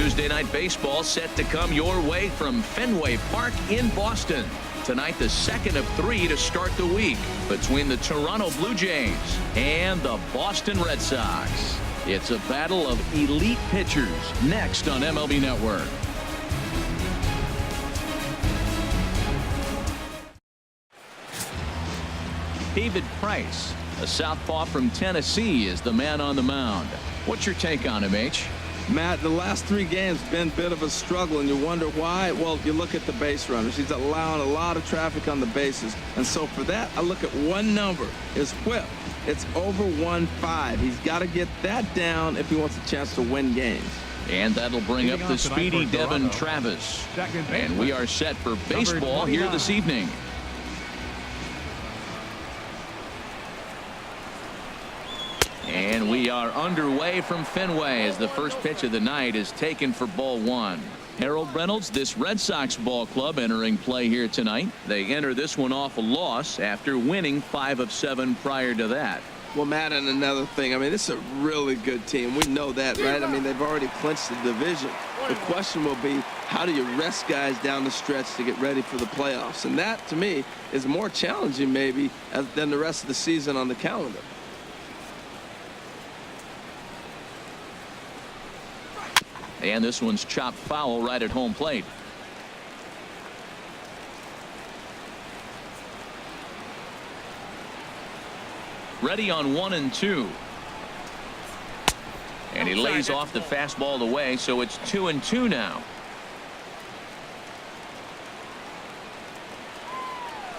Tuesday Night Baseball set to come your way from Fenway Park in Boston. Tonight, the second of 3 to start the week between the Toronto Blue Jays and the Boston Red Sox. It's a battle of elite pitchers next on MLB Network. David Price, a southpaw from Tennessee, is the man on the mound. What's your take on him, H? Matt, the last 3 games been a bit of a struggle, and you wonder why. Well, you look at the base runners. He's allowing a lot of traffic on the bases. And so for that, I look at one number, his whip. It's over 1.5. He's got to get that down if he wants a chance to win games. And that'll bring up the speedy Devin Travis. And we are set for baseball here this evening. And we are underway from Fenway as the first pitch of the night is taken for ball 1. Harold Reynolds, this Red Sox ball club entering play here tonight. They enter this one off a loss after winning 5 of 7 prior to that. Well, Matt, and another thing, I mean, this is a really good team. We know that, right? I mean, they've already clinched the division. The question will be, how do you rest guys down the stretch to get ready for the playoffs? And that, to me, is more challenging maybe than the rest of the season on the calendar. And this one's chopped foul right at home plate. Ready on 1 and 2. And he lays off the fastball away, so it's 2 and 2 now.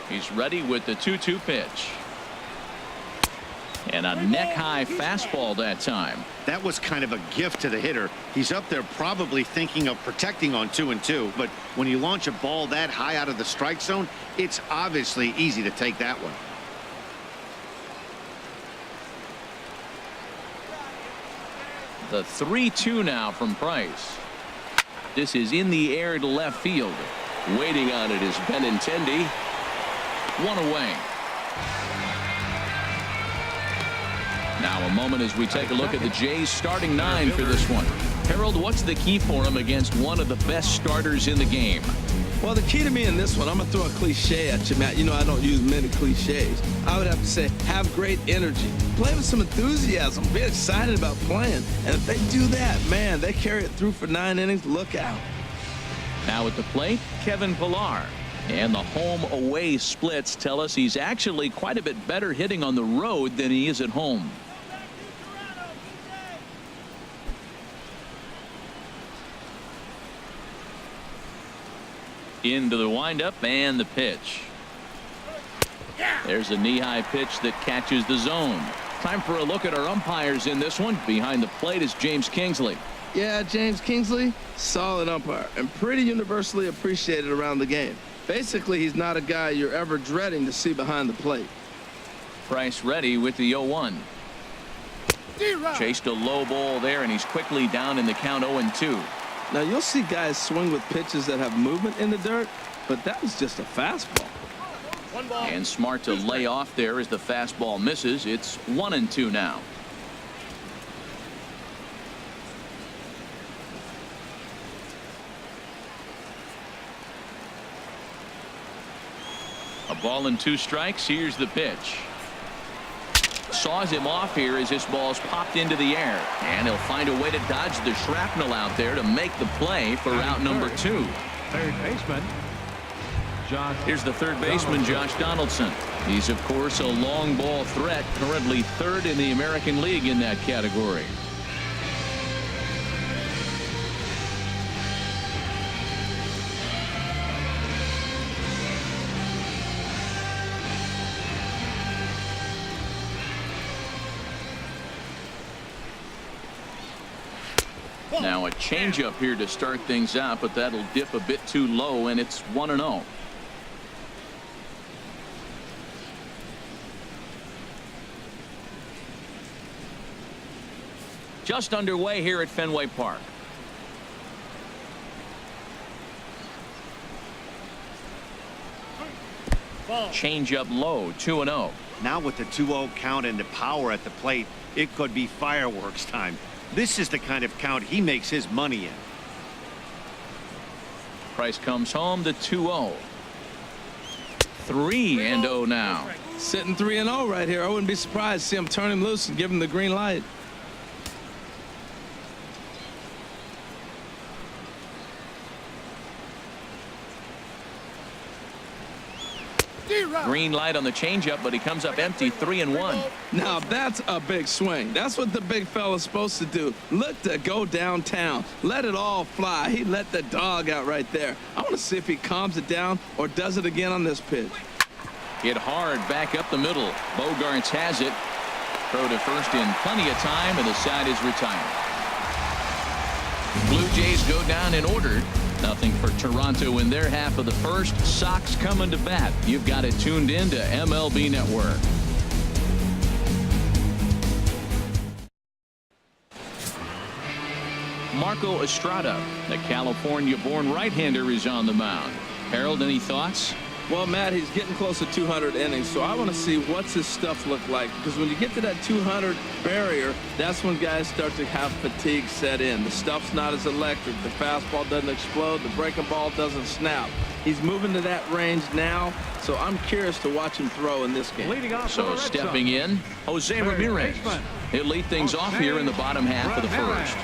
He's ready with the 2-2 pitch. And a neck-high fastball that time. That was kind of a gift to the hitter. He's up there probably thinking of protecting on 2 and 2, but when you launch a ball that high out of the strike zone, it's obviously easy to take that one. The 3-2 now from Price. This is in the air to left field. Waiting on it is Benintendi. 1 away. Now a moment as we take a look at the Jays starting 9 for this one. Harold, what's the key for him against one of the best starters in the game? Well, the key to me in this one, I'm going to throw a cliche at you, Matt. You know I don't use many cliches. I would have to say have great energy. Play with some enthusiasm. Be excited about playing. And if they do that, man, they carry it through for 9 innings. Look out. Now at the plate, Kevin Pillar. And the home-away splits tell us he's actually quite a bit better hitting on the road than he is at home. Into the windup and the pitch. There's a knee-high pitch that catches the zone. Time for a look at our umpires in this one. Behind the plate is James Kingsley. Yeah, James Kingsley, solid umpire and pretty universally appreciated around the game. Basically, he's not a guy you're ever dreading to see behind the plate. Price ready with the 0-1. Chased a low ball there, and he's quickly down in the count 0-2. Now, you'll see guys swing with pitches that have movement in the dirt, but that was just a fastball. And smart to lay off there as the fastball misses. It's 1-2 now. A ball and 2 strikes. Here's the pitch. Saws him off here as this ball's popped into the air, and he'll find a way to dodge the shrapnel out there to make the play for out number 2. Third baseman Josh. Here's the third baseman, Josh Donaldson. He's of course a long ball threat, currently 3rd in the American League in that category. Now a changeup here to start things out, but that'll dip a bit too low, and it's 1-0. Just underway here at Fenway Park. Changeup low, 2-0. Now with the 2-0 count and the power at the plate, it could be fireworks time. This is the kind of count he makes his money in. Price comes home to 2-0. 3-0 now. Sitting 3-0 right here. I wouldn't be surprised to see him turn him loose and give him the green light. Green light on the changeup, but he comes up empty. 3-1. Now that's a big swing. That's what the big fella's supposed to do. Look to go downtown. Let it all fly. He let the dog out right there. I want to see if he calms it down or does it again on this pitch. Hit hard back up the middle. Bogarts has it. Throw to first in plenty of time, and the side is retired. Blue Jays go down in order. Nothing for Toronto in their half of the first. Sox coming to bat. You've got it tuned in to MLB Network. Marco Estrada, the California-born right-hander, is on the mound. Harold, any thoughts? Well, Matt, he's getting close to 200 innings, so I want to see what's his stuff look like. Because when you get to that 200 barrier, that's when guys start to have fatigue set in. The stuff's not as electric. The fastball doesn't explode. The breaking ball doesn't snap. He's moving to that range now, so I'm curious to watch him throw in this game. So stepping in, Jose Ramirez. He'll lead things off here in the bottom half of the first.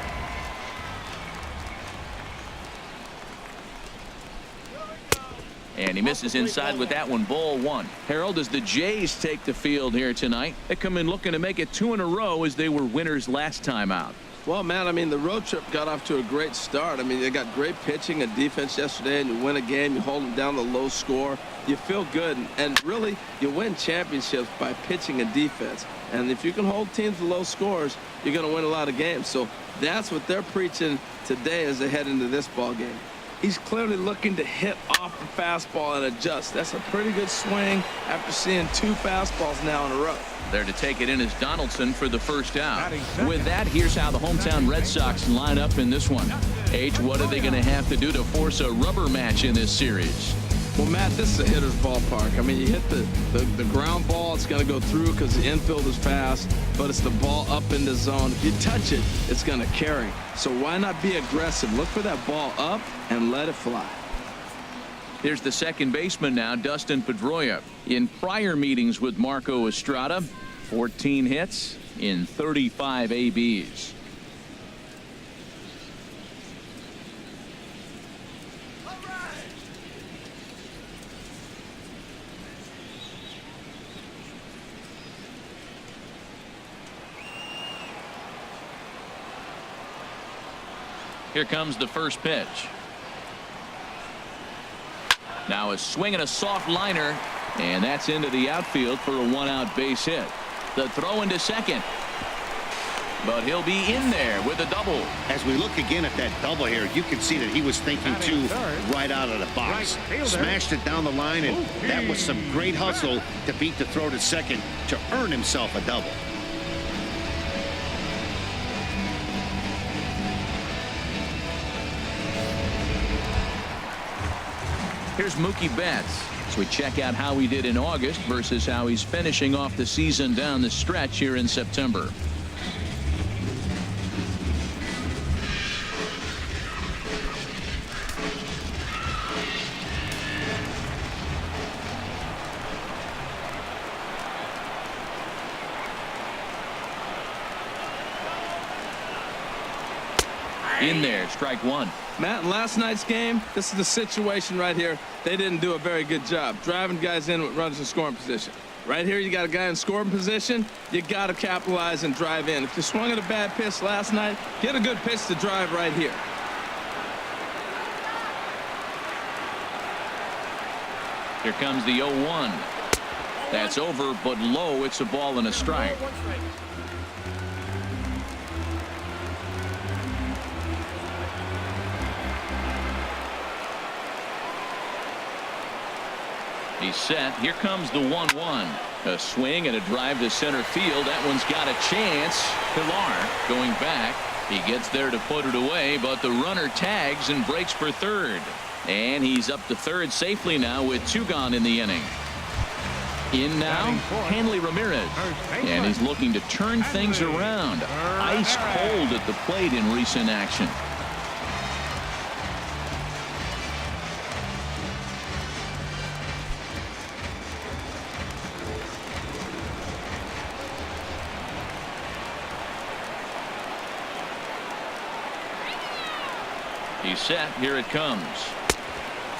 And he misses inside with that one. Ball one. Harold, as the Jays take the field here tonight, they come in looking to make it 2 in a row as they were winners last time out. Well, man, I mean, the road trip got off to a great start. I mean, they got great pitching and defense yesterday, and you win a game, you hold them down to low score. You feel good, and really, you win championships by pitching and defense. And if you can hold teams to low scores, you're going to win a lot of games. So that's what they're preaching today as they head into this ball game. He's clearly looking to hit off the fastball and adjust. That's a pretty good swing after seeing 2 fastballs now in a row. There to take it in is Donaldson for the first out. With that, here's how the hometown Red Sox line up in this one. H, what are they going to have to do to force a rubber match in this series? Well, Matt, this is a hitter's ballpark. I mean, you hit the ground ball, it's going to go through because the infield is fast, but it's the ball up in the zone. If you touch it, it's going to carry. So why not be aggressive? Look for that ball up and let it fly. Here's the second baseman now, Dustin Pedroia. In prior meetings with Marco Estrada, 14 hits in 35 ABs. Here comes the first pitch. Now a swing and a soft liner, and that's into the outfield for a 1-out base hit. The throw into second, but he'll be in there with a double. As we look again at that double here, you can see that he was thinking too right out of the box. Smashed it down the line, and that was some great hustle to beat the throw to second to earn himself a double. Here's Mookie Betts. So we check out how he did in August versus how he's finishing off the season down the stretch here in September. In there, strike one. Matt, in last night's game, this is the situation right here. They didn't do a very good job driving guys in with runners in scoring position. Right here, you got a guy in scoring position. You got to capitalize and drive in. If you swung at a bad pitch last night, get a good pitch to drive right here. Here comes the 0-1. That's over, but low. It's a ball and a strike. He's set. Here comes the 1-1. A swing and a drive to center field. That one's got a chance. Pilar going back. He gets there to put it away, but the runner tags and breaks for third. And he's up to third safely now with 2 gone in the inning. In now, Hanley Ramirez. And he's looking to turn things around. Ice cold at the plate in recent action. He's set. Here it comes.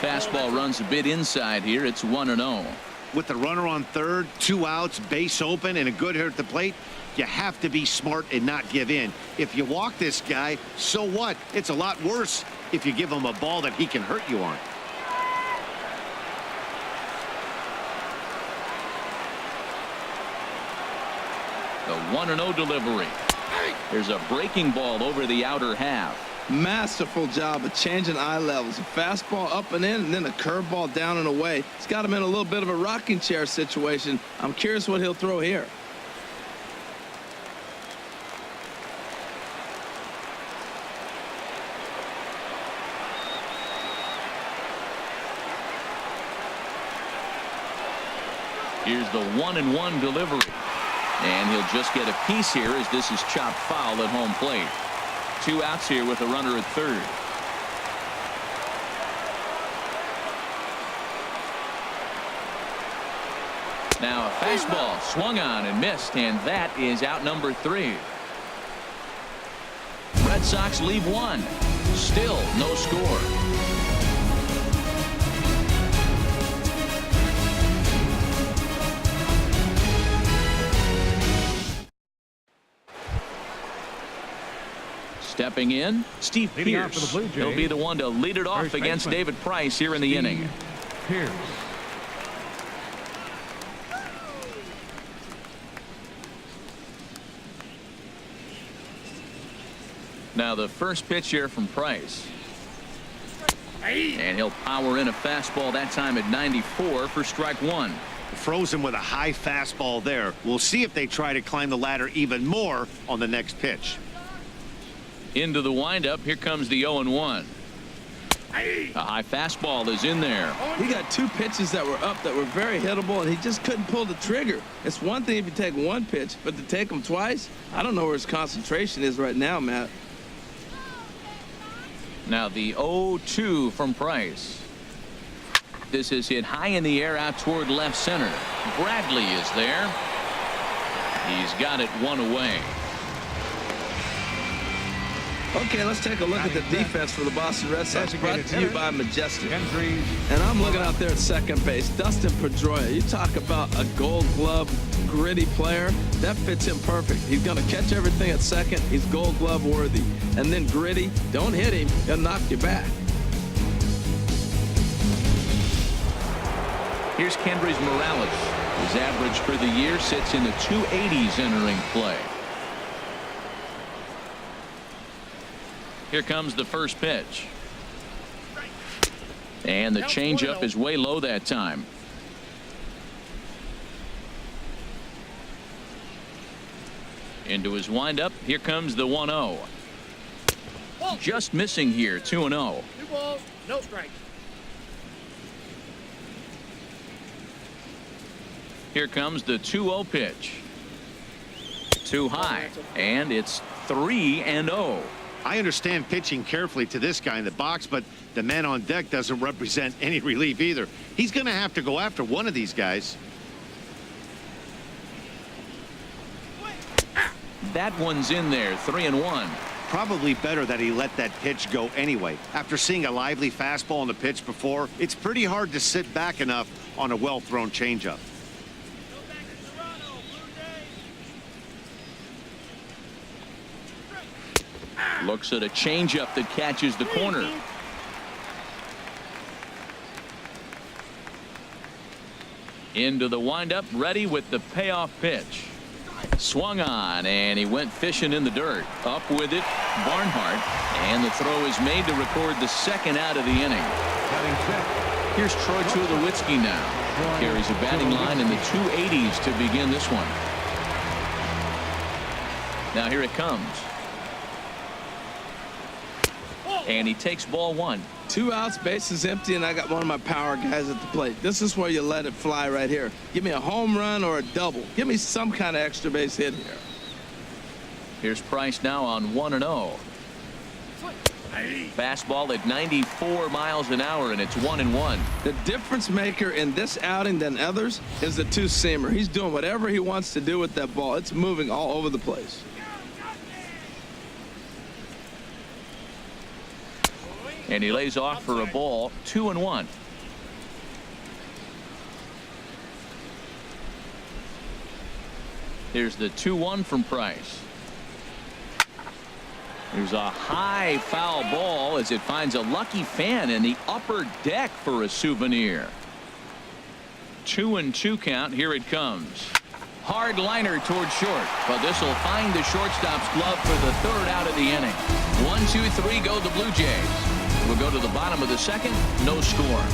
Fastball runs a bit inside here. It's 1-0. With the runner on third, 2 outs, base open, and a good hitter at the plate, you have to be smart and not give in. If you walk this guy, so what? It's a lot worse if you give him a ball that he can hurt you on. The 1-0 delivery. There's a breaking ball over the outer half. Masterful job of changing eye levels. A fastball up and in, and then a curveball down and away. It's got him in a little bit of a rocking chair situation. I'm curious what he'll throw here. Here's the 1-1 delivery. And he'll just get a piece here as this is chopped foul at home plate. 2 outs here with a runner at third. Now a fastball swung on and missed, and that is out number 3. Red Sox leave 1. Still no score. Stepping in, Steve Leading off for Pierce. the Blue Jays. He'll be the one to lead it off First against baseman, David Price here in the inning. Pierce. Now the first pitch here from Price. And he'll power in a fastball that time at 94 for strike 1. Frozen with a high fastball there. We'll see if they try to climb the ladder even more on the next pitch. Into the windup. Here comes the 0-1. A high fastball is in there. He got 2 pitches that were up that were very hittable, and he just couldn't pull the trigger. It's one thing if you take 1 pitch, but to take them twice, I don't know where his concentration is right now, Matt. Now the 0-2 from Price. This is hit high in the air out toward left center. Bradley is there. He's got it 1 away. Okay, let's take a look at the defense for the Boston Red Sox, brought to you by Majestic. And I'm looking out there at second base. Dustin Pedroia, you talk about a Gold Glove gritty player. That fits him perfect. He's going to catch everything at second. He's Gold Glove worthy. And then gritty, don't hit him, he'll knock you back. Here's Kendrys Morales. His average for the year sits in the 280s entering play. Here comes the first pitch. And the changeup is way low that time. Into his windup. Here comes the 1-0. Just missing here. 2-0. 2 balls, no strikes. Here comes the 2-0 pitch. Too high. And it's 3-0. I understand pitching carefully to this guy in the box, but the man on deck doesn't represent any relief either. He's going to have to go after one of these guys. That one's in there. 3-1. Probably better that he let that pitch go anyway. After seeing a lively fastball on the pitch before, it's pretty hard to sit back enough on a well-thrown changeup. Looks at a changeup that catches the corner. Into the windup, ready with the payoff pitch. Swung on, and he went fishing in the dirt. Up with it, Barnhart, and the throw is made to record the second out of the inning. Here's Troy Tulowitzki now. Carries a batting line in the 280s to begin this one. Now here it comes. And he takes ball 1. 2 outs, bases empty, and I got one of my power guys at the plate. This is where you let it fly right here. Give me a home run or a double. Give me some kind of extra base hit here. Here's Price now on 1-0. Fastball at 94 miles an hour, and it's 1-1. The difference maker in this outing than others is the 2-seamer. He's doing whatever he wants to do with that ball. It's moving all over the place. And he lays off for a ball, 2-1. Here's the 2-1 from Price. There's a high foul ball as it finds a lucky fan in the upper deck for a souvenir. 2-2 count. Here it comes. Hard liner towards short, but this will find the shortstop's glove for the third out of the inning. 1-2-3 go the Blue Jays. We'll go to the bottom of the second. No score.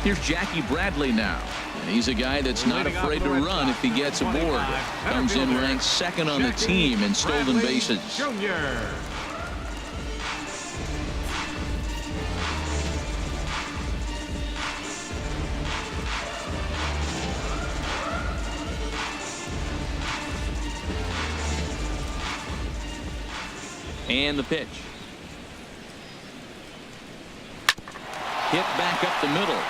Here's Jackie Bradley now. And he's a guy that's not afraid to run if he gets aboard. Comes in ranked second on the team in stolen bases. And the pitch. Hit back up the middle.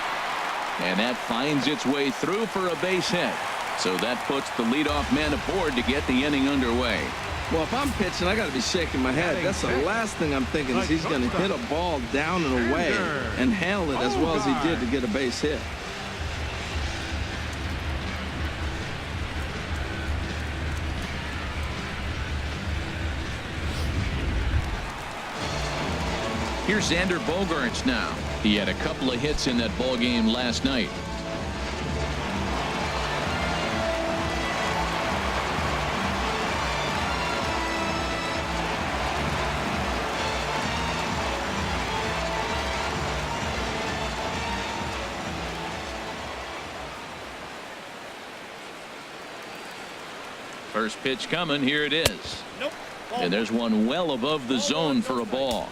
And that finds its way through for a base hit. So that puts the leadoff man aboard to get the inning underway. Well, if I'm pitching, I got to be shaking my head. That's the last thing I'm thinking is he's going to hit a ball down and away and handle it as well as he did to get a base hit. Here's Xander Bogaerts now. He had a couple of hits in that ball game last night. First pitch coming. Here it is. Nope. And there's one well above the zone for a ball.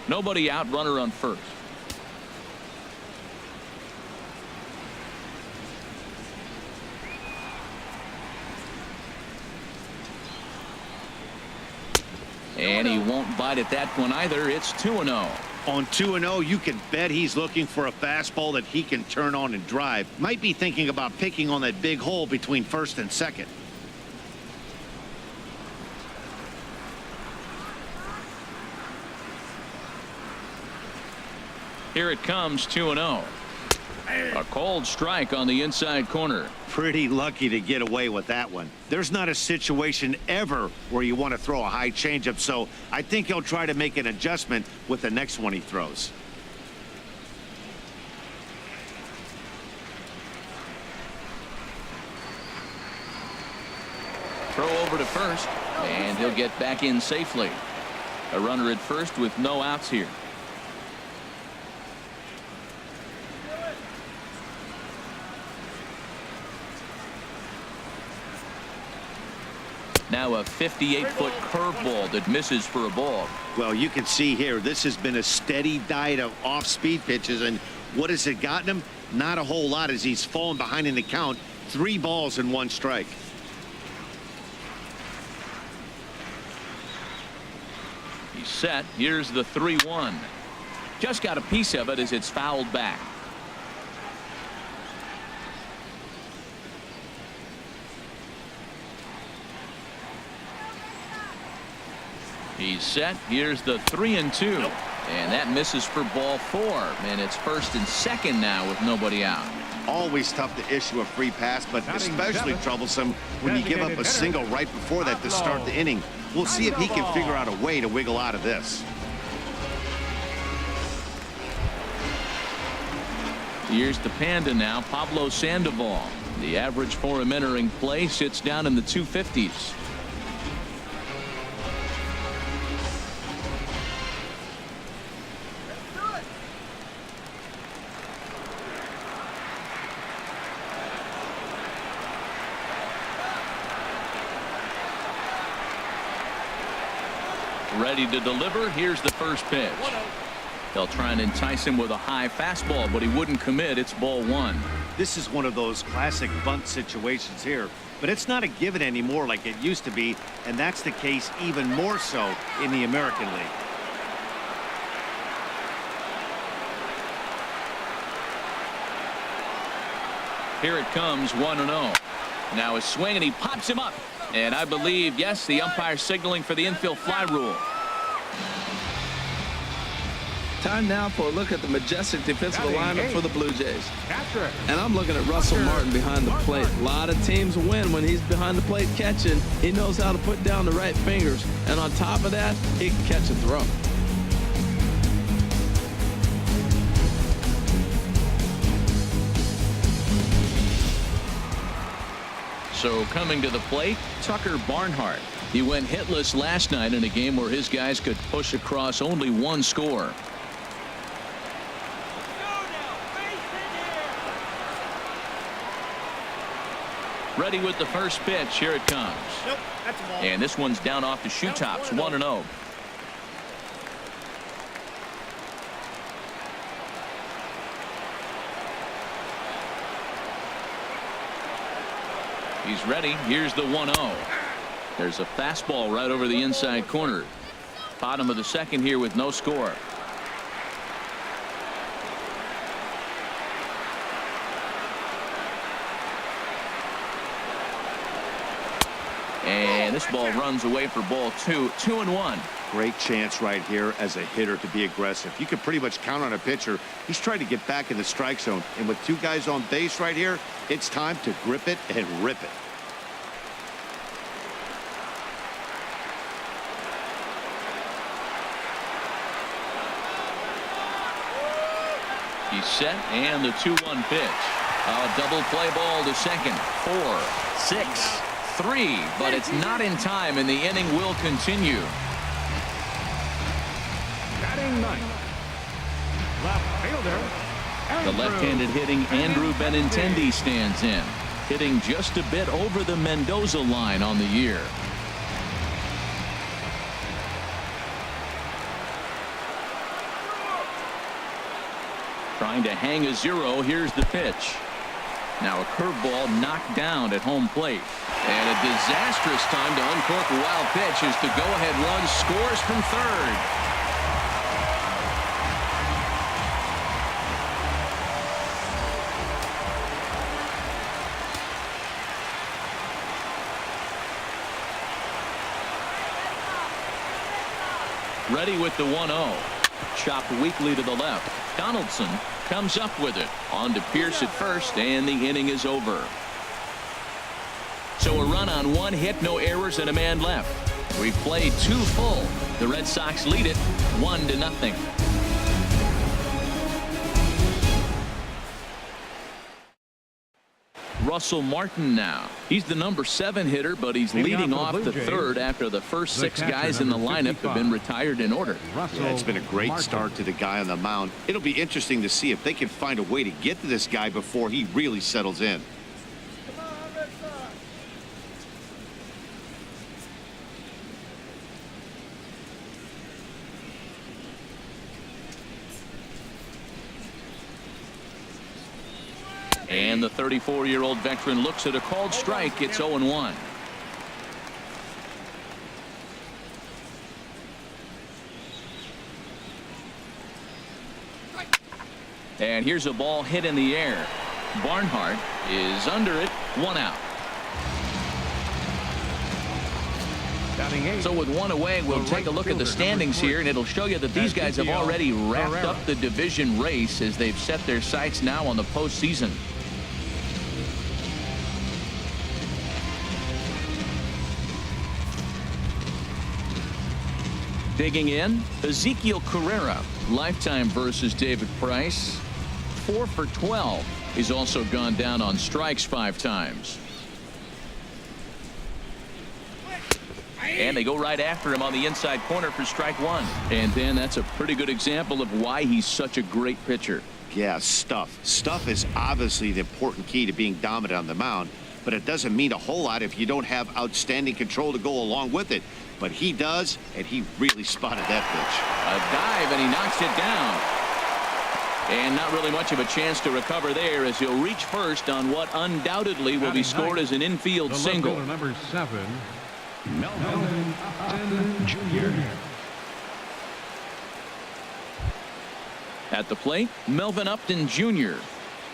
Nobody out, runner on first. And he won't bite at that one either. It's 2-0. On 2-0, you can bet he's looking for a fastball that he can turn on and drive. Might be thinking about picking on that big hole between first and second. Here it comes, 2-0. A cold strike on the inside corner. Pretty lucky to get away with that one. There's not a situation ever where you want to throw a high changeup, so I think he'll try to make an adjustment with the next one he throws. Throw over to first, and he'll get back in safely. A runner at first with no outs here. Now a 58-foot curveball that misses for a ball. Well, you can see here, this has been a steady diet of off-speed pitches, and what has it gotten him? Not a whole lot as he's fallen behind in the count. 3 balls and 1 strike. He's set. Here's the 3-1. Just got a piece of it as it's fouled back. He's set. Here's the 3-2. And that misses for ball 4. And it's first and second now with nobody out. Always tough to issue a free pass, but especially troublesome when you give up a single right before that to start the inning. We'll see if he can figure out a way to wiggle out of this. Here's the Panda now, Pablo Sandoval. The average for him entering play sits down in the 250s. Ready to deliver. Here's the first pitch. They'll try and entice him with a high fastball, but he wouldn't commit. It's ball 1. This is one of those classic bunt situations here, but it's not a given anymore like it used to be, and that's the case even more so in the American League. Here it comes, 1-0. Now a swing, and he pops him up. And I believe, yes, the umpire signaling for the infield fly rule. Time now for a look at the majestic defensive alignment for the Blue Jays. Catcher. And I'm looking at Russell Martin behind the plate. A lot of teams win when he's behind the plate catching. He knows how to put down the right fingers. And on top of that, he can catch a throw. So coming to the plate, Tucker Barnhart. He went hitless last night in a game where his guys could push across only one score. Ready with the first pitch. Here it comes. Nope, that's a ball. And this one's down off the shoe tops, 1-0. He's ready. Here's the 1-0. There's a fastball right over the inside corner. Bottom of the second here with no score. And this ball runs away for ball 2. 2-1. Great chance right here as a hitter to be aggressive. You can pretty much count on a pitcher. He's trying to get back in the strike zone. And with two guys on base right here, it's time to grip it and rip it. He's set, and the 2-1 pitch. A double play ball to second. 4, 6, 3, but it's not in time, and the inning will continue. Batting ninth. Left fielder. The left-handed hitting Andrew Benintendi stands in, hitting just a bit over the Mendoza line on the year. Trying to hang a 0. Here's the pitch. Now a curveball knocked down at home plate. And a disastrous time to uncork a wild pitch as the go-ahead run scores from third. Ready with the 1-0. Chopped weakly to the left. Donaldson comes up with it. On to Pierce at first, and the inning is over. So a run on 1 hit, no errors, and a man left. We've played 2 full. The Red Sox lead it 1-0. Russell Martin now. He's the number 7 hitter, but he's leading off the third after the first 6 guys in the lineup have been retired in order. Yeah, it's been a great start to the guy on the mound. It'll be interesting to see if they can find a way to get to this guy before he really settles in. And the 34-year-old veteran looks at a called strike. It's 0-1. And here's a ball hit in the air. Barnhart is under it. 1 out. So with 1 away, we'll take a look at the standings here, and it'll show you that these guys have already wrapped up the division race as they've set their sights now on the postseason. Digging in, Ezekiel Carrera, lifetime versus David Price. 4 for 12. He's also gone down on strikes 5 times. And they go right after him on the inside corner for strike 1. And then that's a pretty good example of why he's such a great pitcher. Yeah, stuff. Stuff is obviously the important key to being dominant on the mound, but it doesn't mean a whole lot if you don't have outstanding control to go along with it. But he does, and he really spotted that pitch. A dive, and he knocks it down. And not really much of a chance to recover there as he'll reach first on what undoubtedly will be scored as an infield single. Number 7, Melvin Upton Jr. At the plate, Melvin Upton Jr.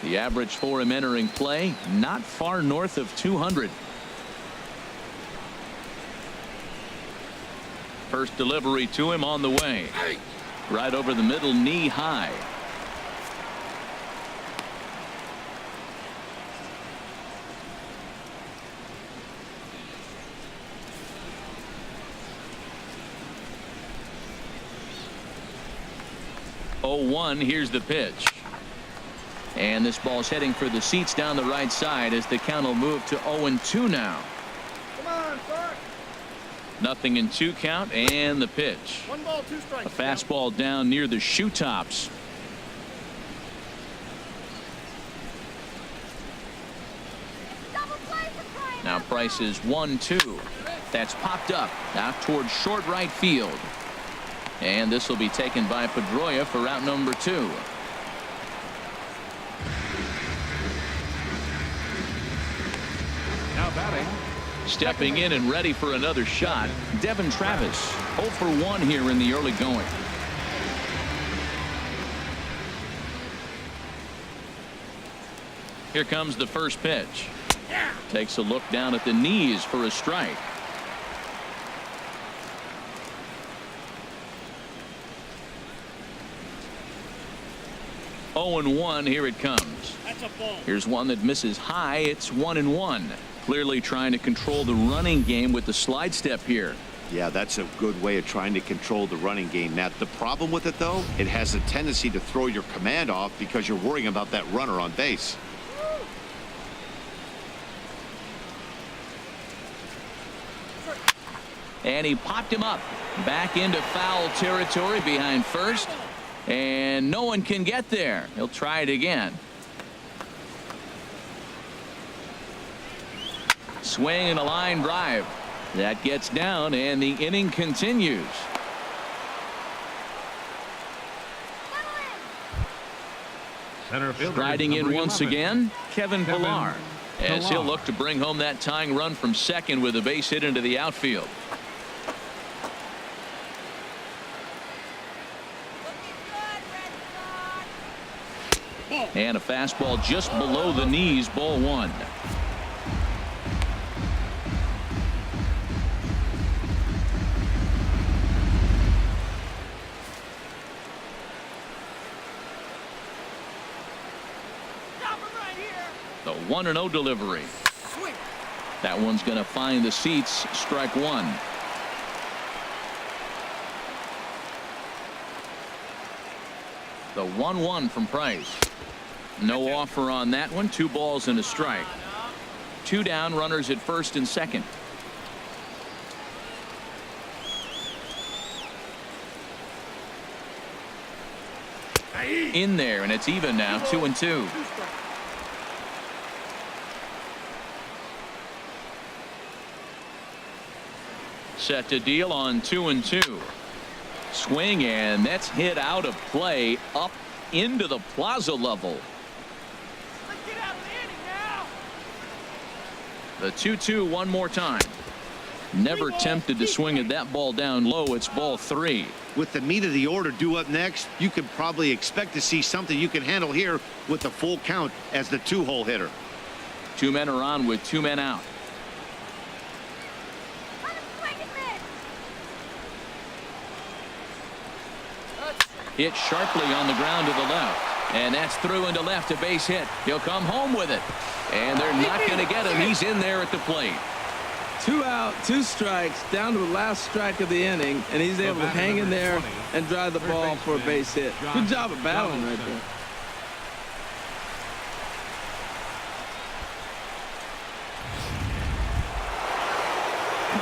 The average for him entering play, not far north of 200. First delivery to him on the way. Right over the middle, knee high. Oh, 1. Here's the pitch. And this ball's heading for the seats down the right side as the count will move to 0-2 now. Come on, sir. Nothing in 2 count, and the pitch. 1 ball, 2 strikes. A fastball down near the shoe tops. Now Price is 1-2. That's popped up out towards short right field. And this will be taken by Pedroia for route number 2. Now batting. Stepping in and ready for another shot, Devin Travis. 0 for 1 here in the early going. Here comes the first pitch. Takes a look down at the knees for a strike. Oh, 0-1. Here it comes. That's a ball. Here's one that misses high. It's 1-1. Clearly trying to control the running game with the slide step here. Yeah, that's a good way of trying to control the running game. Now, the problem with it, though, it has a tendency to throw your command off because you're worrying about that runner on base. And he popped him up back into foul territory behind first. And no one can get there. He'll try it again. Swing and a line drive. That gets down, and the inning continues. Center fielder. Striding in number once 11. again, Kevin Pillar. As he'll Pillar. look to bring home that tying run from second with a base hit into the outfield. And a fastball just below the knees, ball 1. The 1-0 delivery. That one's going to find the seats. Strike 1. The 1-1 from Price. No offer on that one. 2 balls and a strike. 2 down, runners at first and second. In there, and it's even now. 2-2. Set to deal on 2-2. Swing, and that's hit out of play up into the plaza level. The 2-2 one more time. Never tempted to swing at that ball down low. It's ball 3. With the meat of the order due up next, you can probably expect to see something you can handle here with the full count as the 2-hole hitter. 2 men are on with 2 men out. Hit sharply on the ground to the left. And that's through into left, a base hit. He'll come home with it. And they're not going to get him. He's in there at the plate. 2 out, 2 strikes, down to the last strike of the inning, and he's able to hang in there and drive the ball for a base hit. Good job of battling right there.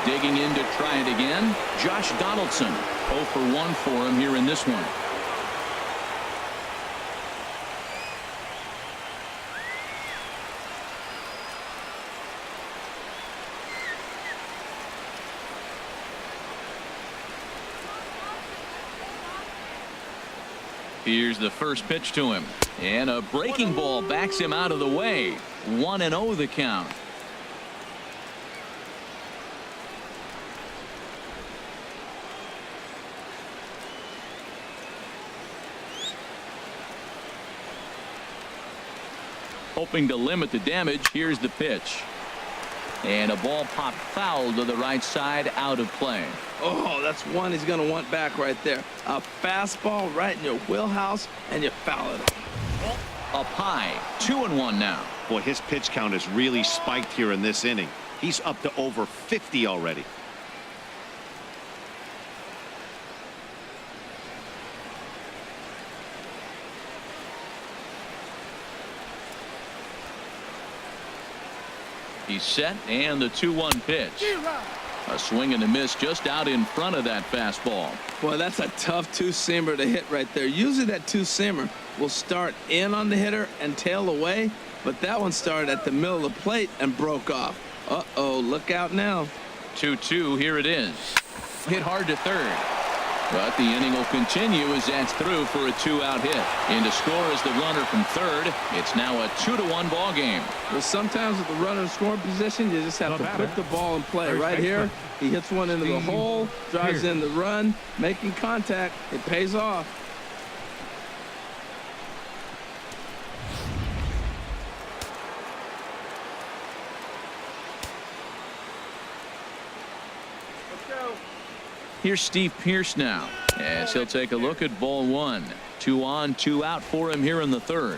Digging in to try it again, Josh Donaldson. 0 for 1 for him here in this one. Here's the first pitch to him, and a breaking ball backs him out of the way. 1-0 the count. Hoping to limit the damage. Here's the pitch. And a ball popped foul to the right side, out of play. Oh, that's one he's going to want back right there. A fastball right in your wheelhouse, and you foul it off. Up high, 2-1 now. Boy, his pitch count has really spiked here in this inning. He's up to over 50 already. He's set, and the 2-1 pitch. A swing and a miss just out in front of that fastball. Boy, that's a tough two-seamer to hit right there. Usually that two-seamer will start in on the hitter and tail away, but that one started at the middle of the plate and broke off. Uh-oh, look out now. 2-2, here it is. Hit hard to third. But the inning will continue as that's through for a 2-out hit. In to score is the runner from third. It's now a 2-1 ball game. Well, sometimes with the runner in scoring position, you just have to put the ball in play. Right here, he hits one into the hole, drives in the run, making contact. It pays off. Here's Steve Pearce now as he'll take a look at ball one. 2 on, 2 out for him here in the third.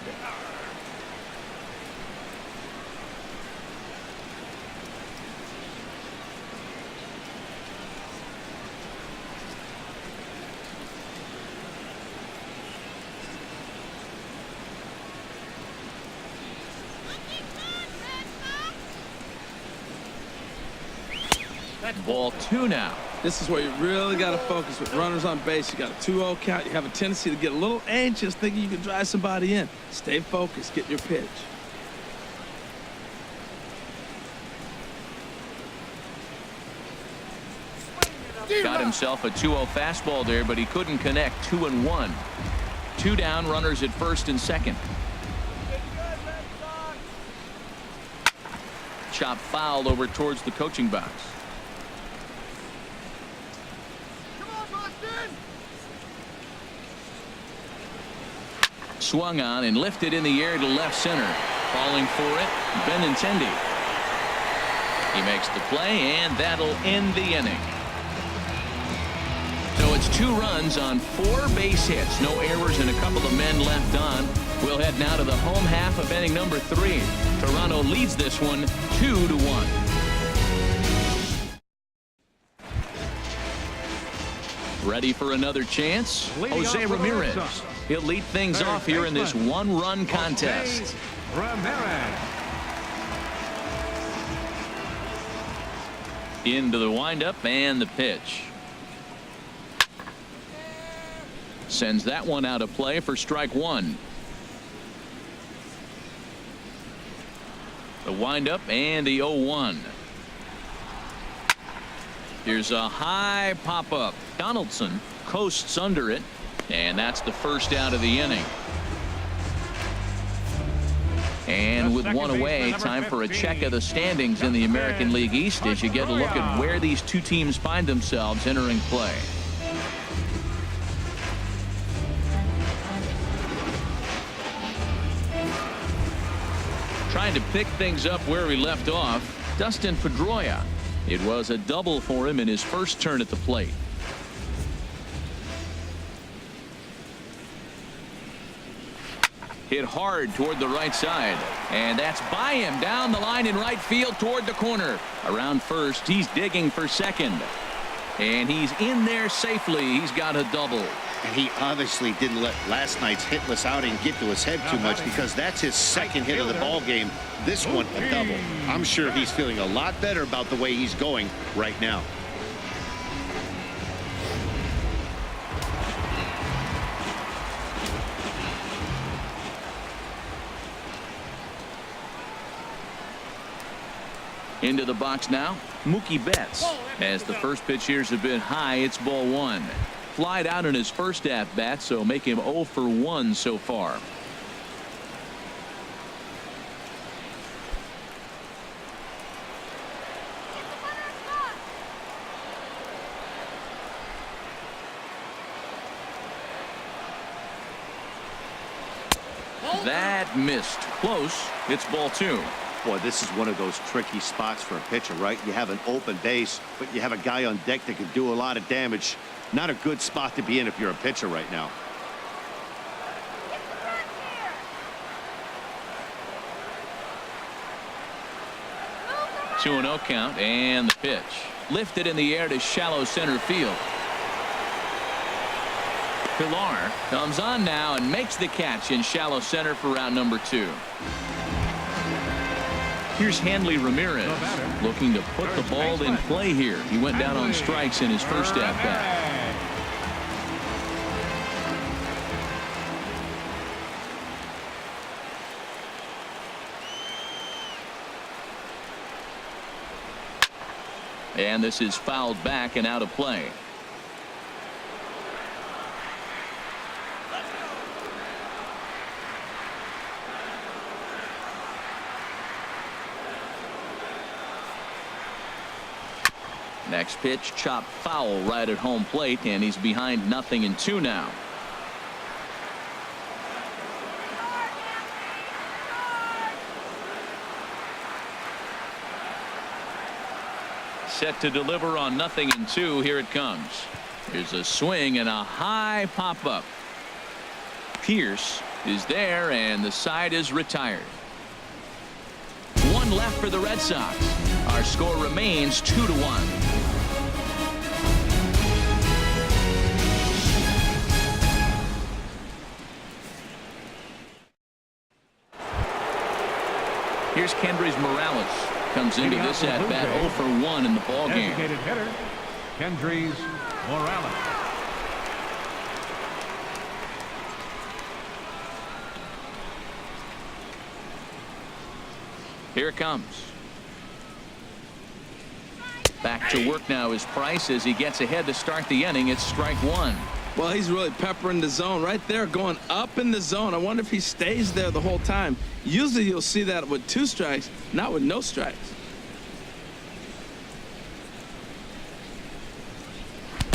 Ball 2 now. This is where you really got to focus with runners on base. You got a 2-0 count. You have a tendency to get a little anxious thinking you can drive somebody in. Stay focused. Get your pitch. Got himself a 2-0 fastball there, but he couldn't connect. 2-1. 2 down, runners at first and second. Chop foul over towards the coaching box. Swung on and lifted in the air to left center. Falling for it, Benintendi. He makes the play, and that'll end the inning. So it's 2 runs on 4 base hits. No errors and a couple of men left on. We'll head now to the home half of inning number 3. Toronto leads this one 2-1. Ready for another chance? Jose Ramirez. He'll lead things off here in this 1-run contest. Ramirez. Into the windup and the pitch. Sends that one out of play for strike 1. The windup and the 0-1. Here's a high pop-up. Donaldson coasts under it, and that's the first out of the inning. And with 1 away, time for a check of the standings in the American League East as you get a look at where these 2 teams find themselves entering play. Trying to pick things up where we left off, Dustin Pedroia. It was a double for him in his first turn at the plate. Hit hard toward the right side, and that's by him down the line in right field toward the corner. Around first, he's digging for second, and he's in there safely. He's got a double. And he obviously didn't let last night's hitless outing get to his head too much, because that's his second hit of the ball game. This one a double. I'm sure he's feeling a lot better about the way he's going right now. Into the box now, Mookie Betts. As the first pitch here's a bit high, it's ball 1. Flied out in his first at-bat, so make him 0 for 1 so far. That missed. Close. It's ball 2. Boy, this is one of those tricky spots for a pitcher, right? You have an open base, but you have a guy on deck that can do a lot of damage. Not a good spot to be in if you're a pitcher right now. 2-0 count, and the pitch. Lifted in the air to shallow center field. Pilar comes on now and makes the catch in shallow center for round number 2. Here's Hanley Ramirez looking to put the ball in play here. He went down on strikes in his first at bat. And this is fouled back and out of play. Next pitch chopped foul right at home plate, and he's behind 0-2 now. Set to deliver on 0-2. Here it comes. Here's a swing and a high pop up. Pierce is there, and the side is retired. 1 left for the Red Sox. Our score remains 2-1. Here's Kendrys Morales. Comes into this at bat 0 for 1 in the ball game. Designated hitter, Kendrys Morales. Here it comes. Back to work now is Price as he gets ahead to start the inning. It's strike 1. Well, he's really peppering the zone right there, going up in the zone. I wonder if he stays there the whole time. Usually you'll see that with 2 strikes, not with no strikes.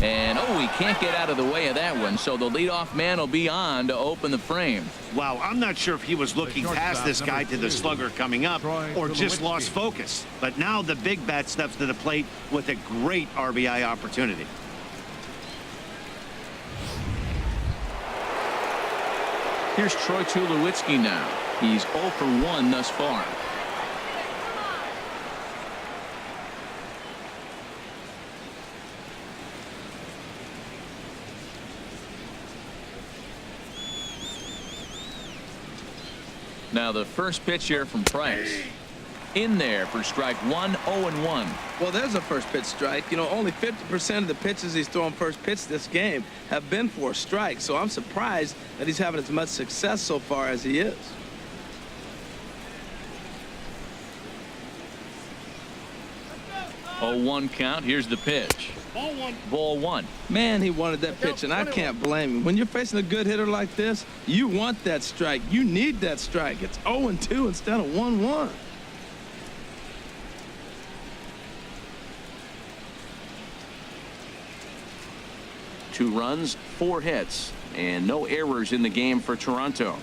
And he can't get out of the way of that one, so the leadoff man will be on to open the frame. Wow, I'm not sure if he was looking past this guy to the slugger coming up or just lost focus. But now the big bat steps to the plate with a great RBI opportunity. Here's Troy Tulowitzki now. He's 0 for 1 thus far. Now the first pitch here from Price. In there for strike 1, 0-1. Well, there's a first pitch strike. You know, only 50% of the pitches he's throwing first pitch this game have been for strikes. So I'm surprised that he's having as much success so far as he is. Oh, 1 count. Here's the pitch. Ball 1. Ball 1. Man, he wanted that pitch, and I can't blame him. When you're facing a good hitter like this, you want that strike. You need that strike. It's 0-2 instead of 1-1. Two runs, 4 hits, and no errors in the game for Toronto.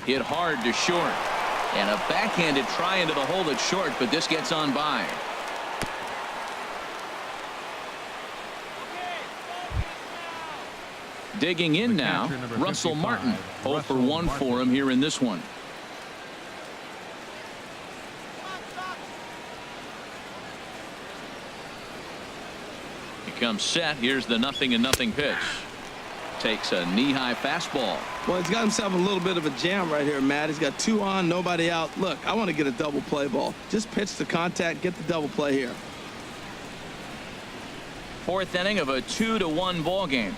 Hit hard to short. And a backhanded try into the hole at short, but this gets on by. Digging in now, Russell Martin. 0 for 1 for him here in this one. He comes set. Here's the 0-0 pitch. Takes a knee-high fastball. Well, he's got himself a little bit of a jam right here, Matt. He's got 2 on, nobody out. Look, I want to get a double play ball. Just pitch the contact, get the double play here. 4th inning of a 2-1 ball game.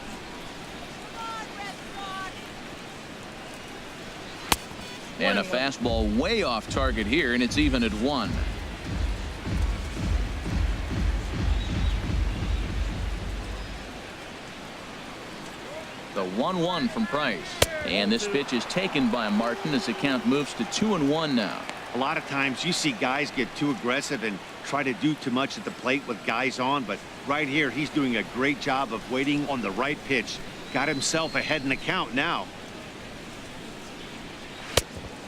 And a fastball way off target here, and it's even at 1. The 1-1 from Price. And this pitch is taken by Martin as the count moves to 2-1 now. A lot of times you see guys get too aggressive and try to do too much at the plate with guys on, but right here he's doing a great job of waiting on the right pitch. Got himself ahead in the count now.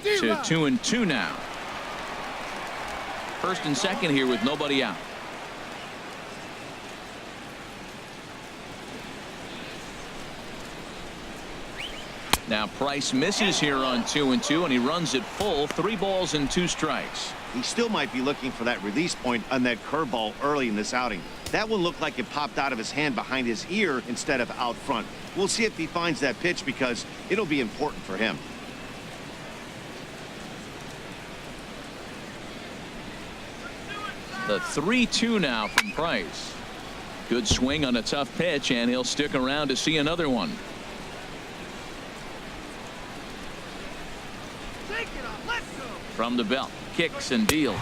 to 2-2 now. First and second here with nobody out. Now Price misses here on 2-2, and he runs it full. 3 balls and 2 strikes. He still might be looking for that release point on that curveball early in this outing. That one looked like it popped out of his hand behind his ear instead of out front. We'll see if he finds that pitch because it'll be important for him. The 3-2 now from Price. Good swing on a tough pitch, and he'll stick around to see another one. From the belt, kicks and deals.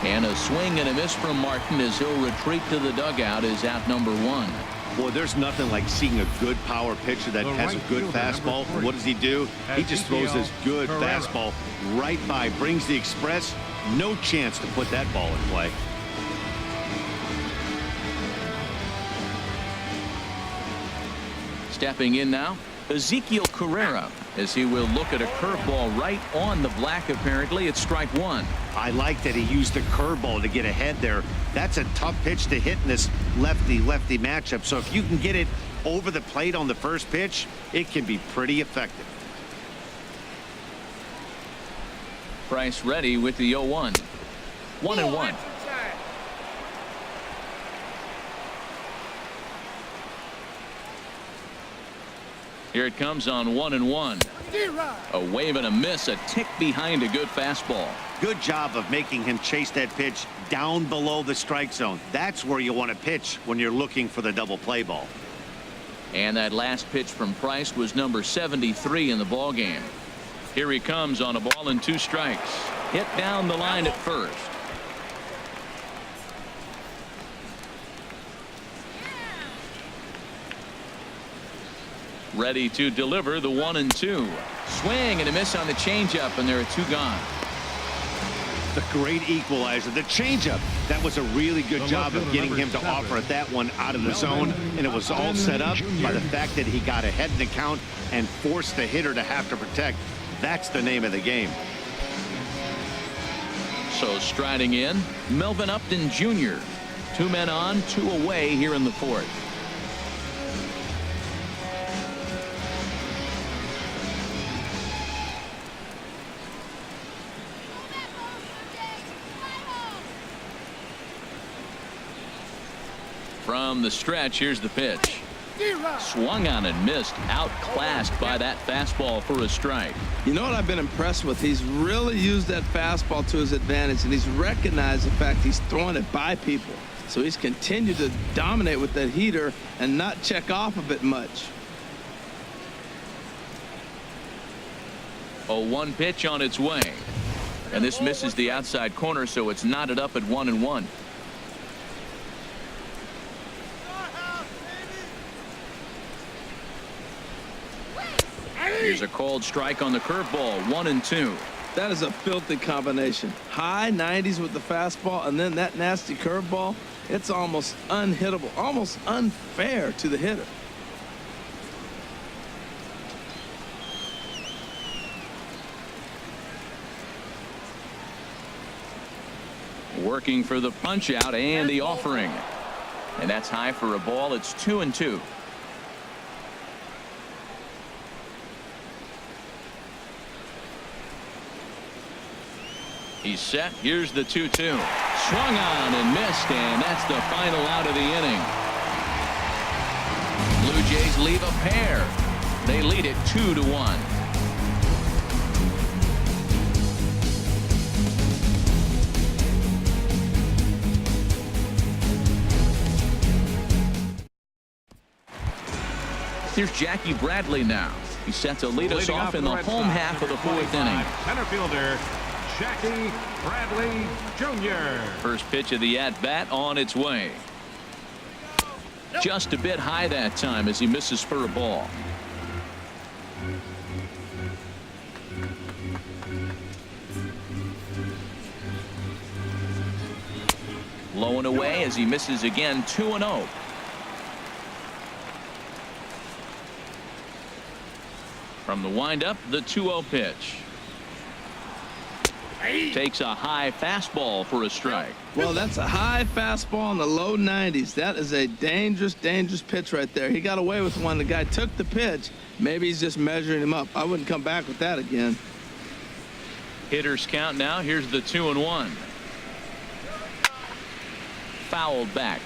And a swing and a miss from Martin as he'll retreat to the dugout as out number 1. Boy, there's nothing like seeing a good power pitcher that has a good fastball. What does he do? He just throws this good fastball right by, brings the express. No chance to put that ball in play. Stepping in now, Ezekiel Carrera, as he will look at a curveball right on the black. Apparently it's strike 1. I like that he used the curveball to get ahead there. That's a tough pitch to hit in this lefty-lefty matchup. So if you can get it over the plate on the first pitch, it can be pretty effective. Price ready with the 0-1. 1-1. Here it comes on 1-1. A wave and a miss, a tick behind a good fastball. Good job of making him chase that pitch down below the strike zone. That's where you want to pitch when you're looking for the double play ball. And that last pitch from Price was number 73 in the ball game. Here he comes on a ball and 2 strikes. Hit down the line at first. Ready to deliver the 1-2. Swing and a miss on the changeup, and there are 2 gone. The great equalizer, the changeup. That was a really good job of getting him to offer that one out of the zone, and it was all set up by the fact that he got ahead in the count and forced the hitter to have to protect. That's the name of the game. So striding in, Melvin Upton Jr. 2 men on, 2 away here in the 4th. From the stretch, here's the pitch. Swung on and missed, outclassed by that fastball for a strike. You know what I've been impressed with? He's really used that fastball to his advantage, and he's recognized the fact he's throwing it by people. So he's continued to dominate with that heater and not check off of it much. 0-1 pitch on its way. And this misses the outside corner, so it's knotted up at 1-1. Here's a called strike on the curveball. 1-2. That is a filthy combination. High 90s with the fastball, and then that nasty curveball. It's almost unhittable, almost unfair to the hitter. Working for the punch out and the offering. And that's high for a ball. It's 2-2. He's set. Here's the 2-2. Swung on and missed, and that's the final out of the inning. Blue Jays leave a pair. They lead it 2-1. Here's Jackie Bradley now. He's set to lead us off in the home half of the 4th inning. Center fielder Jackie Bradley Jr. First pitch of the at-bat on its way. Just a bit high that time as he misses for a ball. Low and away as he misses again. 2-0. From the windup, the 2-0 pitch. Takes a high fastball for a strike. Well, that's a high fastball in the low 90s. That is a dangerous, dangerous pitch right there. He got away with one. The guy took the pitch. Maybe he's just measuring him up. I wouldn't come back with that again. Hitters count now. Here's the 2-1. Fouled back.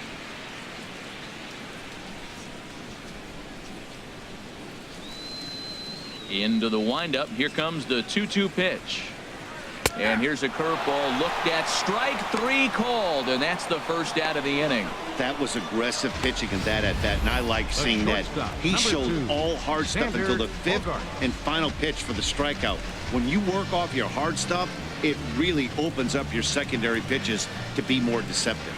Into the windup. Here comes the 2-2 pitch. And here's a curveball looked at. Strike three called, and that's the first out of the inning. That was aggressive pitching in that at bat, and I like seeing that. He showed all hard stuff until the fifth and final pitch for the strikeout. When you work off your hard stuff, it really opens up your secondary pitches to be more deceptive.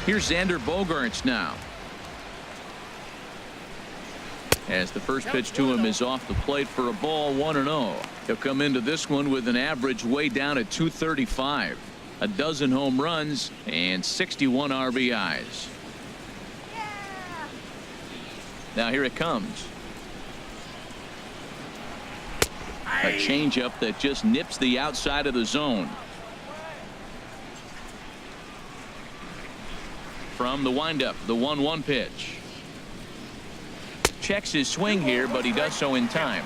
Here's Xander Bogaerts now. As the first pitch to him is off the plate for a ball, 1-0. He'll come into this one with an average way down at 235. A dozen home runs and 61 RBIs. Now here it comes. A changeup that just nips the outside of the zone. From the windup, the 1-1 pitch. Checks his swing here, but he does so in time.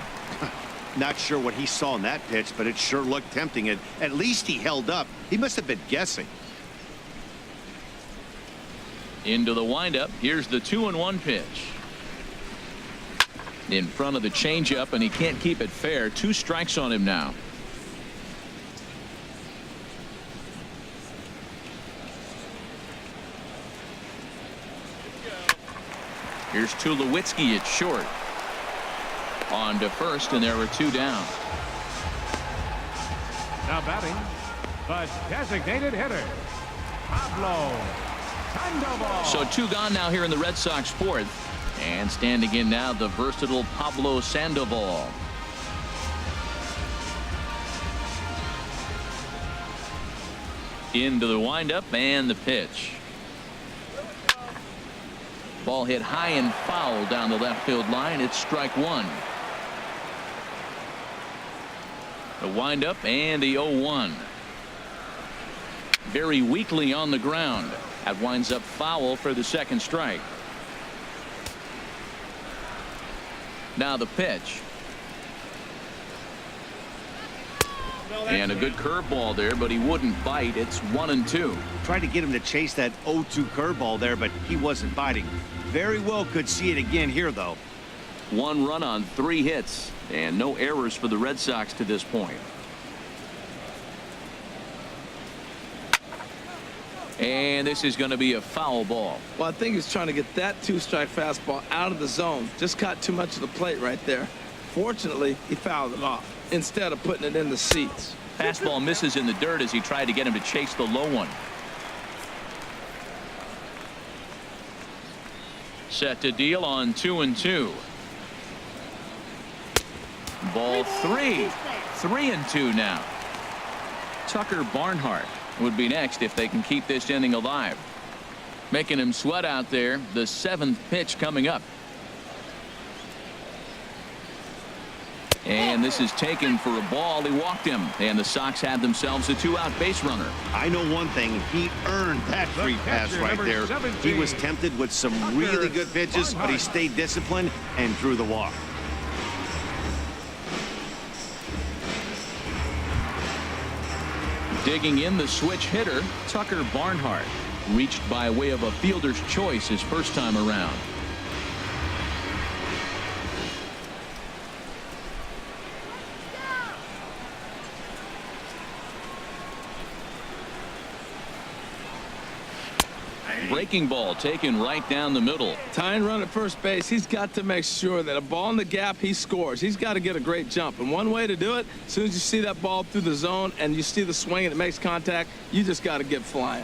Not sure what he saw in that pitch, but it sure looked tempting. At least he held up. He must have been guessing. Into the windup. Here's the 2-1 pitch. In front of the changeup, and he can't keep it fair. 2 strikes on him now. Here's Tulowitzki at short. On to first, and there are 2 down. Now batting, the designated hitter, Pablo Sandoval. So 2 gone now here in the Red Sox 4th. And standing in now, the versatile Pablo Sandoval. Into the windup and the pitch. Ball hit high and foul down the left field line. It's strike 1. The windup and the 0-1. Very weakly on the ground. That winds up foul for the second strike. Now the pitch. And a good curveball there, but he wouldn't bite. It's 1-2. Tried to get him to chase that 0-2 curveball there, but he wasn't biting. Very well could see it again here, though. 1 run on 3 hits, and no errors for the Red Sox to this point. And this is going to be a foul ball. Well, I think he's trying to get that 2-strike fastball out of the zone. Just caught too much of the plate right there. Fortunately, he fouled it off instead of putting it in the seats. Fastball misses in the dirt as he tried to get him to chase the low one. Set to deal on 2-2. Ball 3. 3-2 now. Tucker Barnhart would be next if they can keep this inning alive. Making him sweat out there. The 7th pitch coming up. And this is taken for a ball. He walked him, and the Sox had themselves a 2-out base runner. I know one thing. He earned that free pass right there. He was tempted with some really good pitches, but he stayed disciplined and drew the walk. Digging in, the switch hitter, Tucker Barnhart. Reached by way of a fielder's choice his first time around. Breaking ball taken right down the middle. Tying run at first base. He's got to make sure that a ball in the gap, he scores. He's got to get a great jump. And one way to do it, as soon as you see that ball through the zone and you see the swing and it makes contact, you just got to get flying.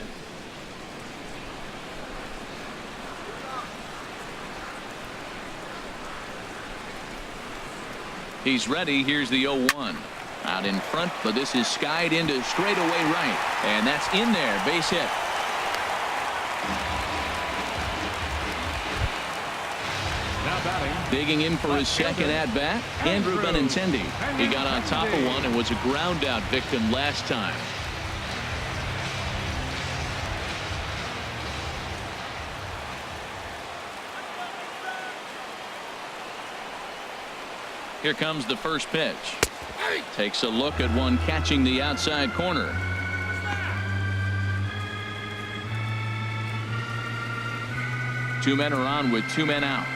He's ready. Here's the 0-1. Out in front, but this is skied into straightaway right. And that's in there. Base hit. batting. Digging in for his second at-bat, Andrew Benintendi. He got on top of one and was a ground-out victim last time. Here comes the first pitch. Takes a look at one catching the outside corner. Two men are on with two men out.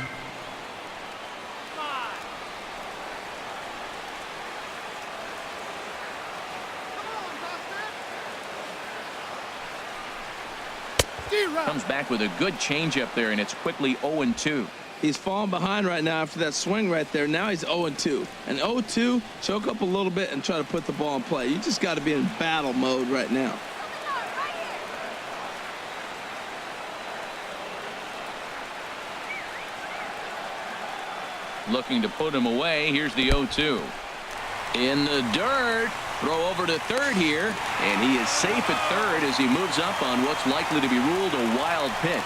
Comes back with a good changeup there, and it's quickly 0-2. He's falling behind right now after that swing right there. Now he's 0-2. And 0-2, choke up a little bit and try to put the ball in play. You just got to be in battle mode right now. Looking to put him away. Here's the 0-2. In the dirt. Throw over to third here. And he is safe at third as he moves up on what's likely to be ruled a wild pitch.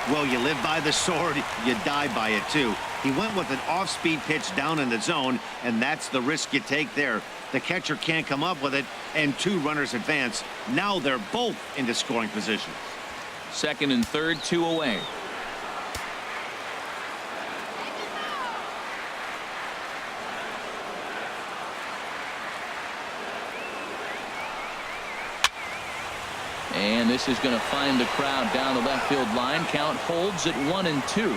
Well, you live by the sword, you die by it, too. He went with an off-speed pitch down in the zone, and that's the risk you take there. The catcher can't come up with it, and two runners advance. Now they're both into scoring position. Second and third, two away. And this is going to find the crowd down the left field line. Count holds at 1-2.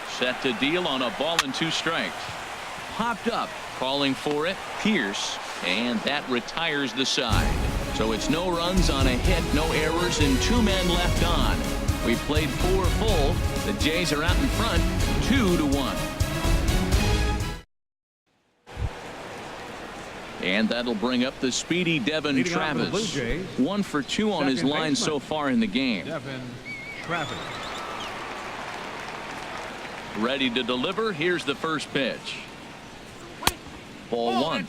Set to deal on a ball and two strikes. Popped up, calling for it. Pierce, and that retires the side. So it's no runs on a hit, no errors, and two men left on. We played 4 full. The Jays are out in front, 2-1. And that'll bring up the speedy Devin Travis. 1 for 2 on his line so far in the game. Devin Travis. Ready to deliver. Here's the first pitch. Ball 1.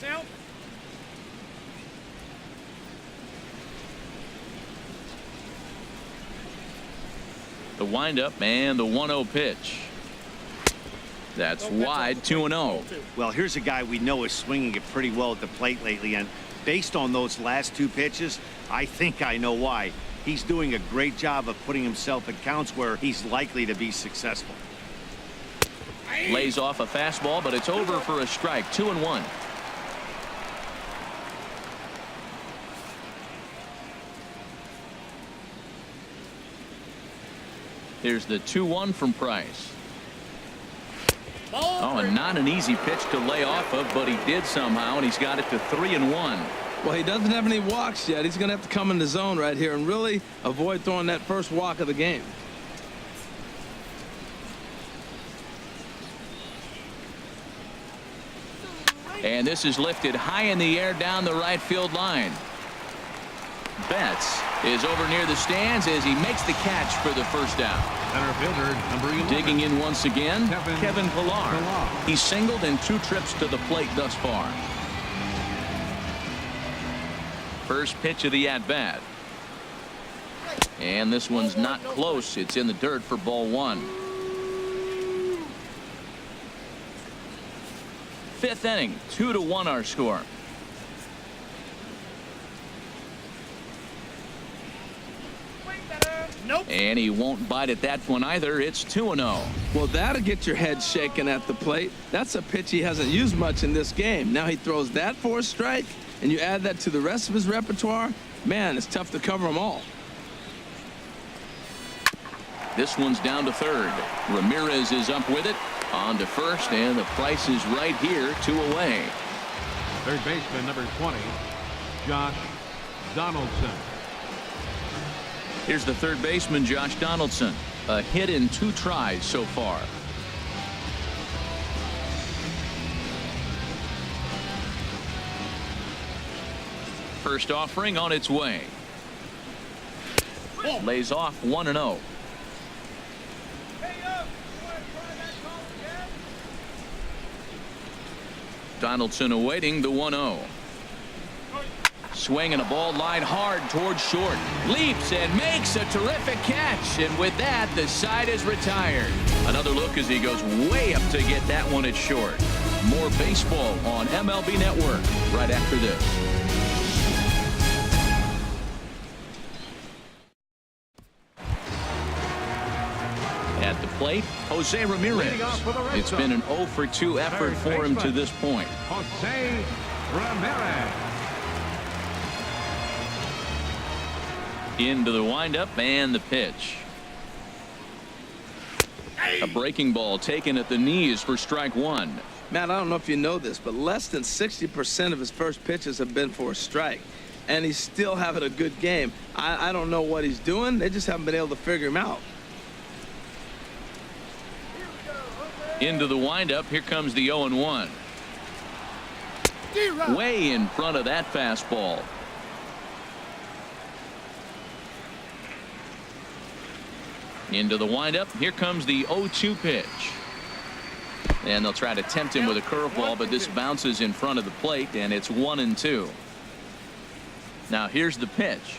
The windup and the 1-0 pitch. That's wide, 2-0. Well, here's a guy we know is swinging it pretty well at the plate lately, and based on those last 2 pitches, I think I know why. He's doing a great job of putting himself at counts where he's likely to be successful. Lays off a fastball, but it's over for a strike, 2-1. Here's the 2-1 from Price. Oh, and not an easy pitch to lay off of, but he did somehow, and he's got it to 3-1. Well, he doesn't have any walks yet. He's going to have to come in the zone right here and really avoid throwing that first walk of the game. And this is lifted high in the air down the right field line. Betts is over near the stands as he makes the catch for the first down. Center fielder, number 11. Digging in once again, Kevin Pillar. Pillar. He's singled in 2 trips to the plate thus far. First pitch of the at-bat. And this one's not close. It's in the dirt for ball 1. 5th inning, 2-1 our score. Nope. And he won't bite at that one either. It's 2-0. Well, that'll get your head shaken at the plate. That's a pitch he hasn't used much in this game. Now he throws that for a strike, and you add that to the rest of his repertoire. Man, it's tough to cover them all. This one's down to third. Ramirez is up with it. On to first, and the Price is right here, 2 away. Third baseman, number 20, Josh Donaldson. Here's the third baseman, Josh Donaldson. A hit in 2 tries so far. First offering on its way. Lays off 1-0. Donaldson awaiting the 1-0. Swinging a ball line hard towards short. Leaps and makes a terrific catch. And with that, the side is retired. Another look as he goes way up to get that one at short. More baseball on MLB Network right after this. At the plate, Jose Ramirez. It's been an 0 for 2 effort for him to this point. Jose Ramirez. Into the windup and the pitch. A breaking ball taken at the knees for strike one. Matt, I don't know if you know this, but less than 60% of his first pitches have been for a strike. And he's still having a good game. I don't know what he's doing. They just haven't been able to figure him out. Into the windup. Here comes the 0-1. Way in front of that fastball. Into the windup. Here comes the 0-2 pitch. And they'll try to tempt him with a curveball, but this bounces in front of the plate, and it's 1-2. Now here's the pitch.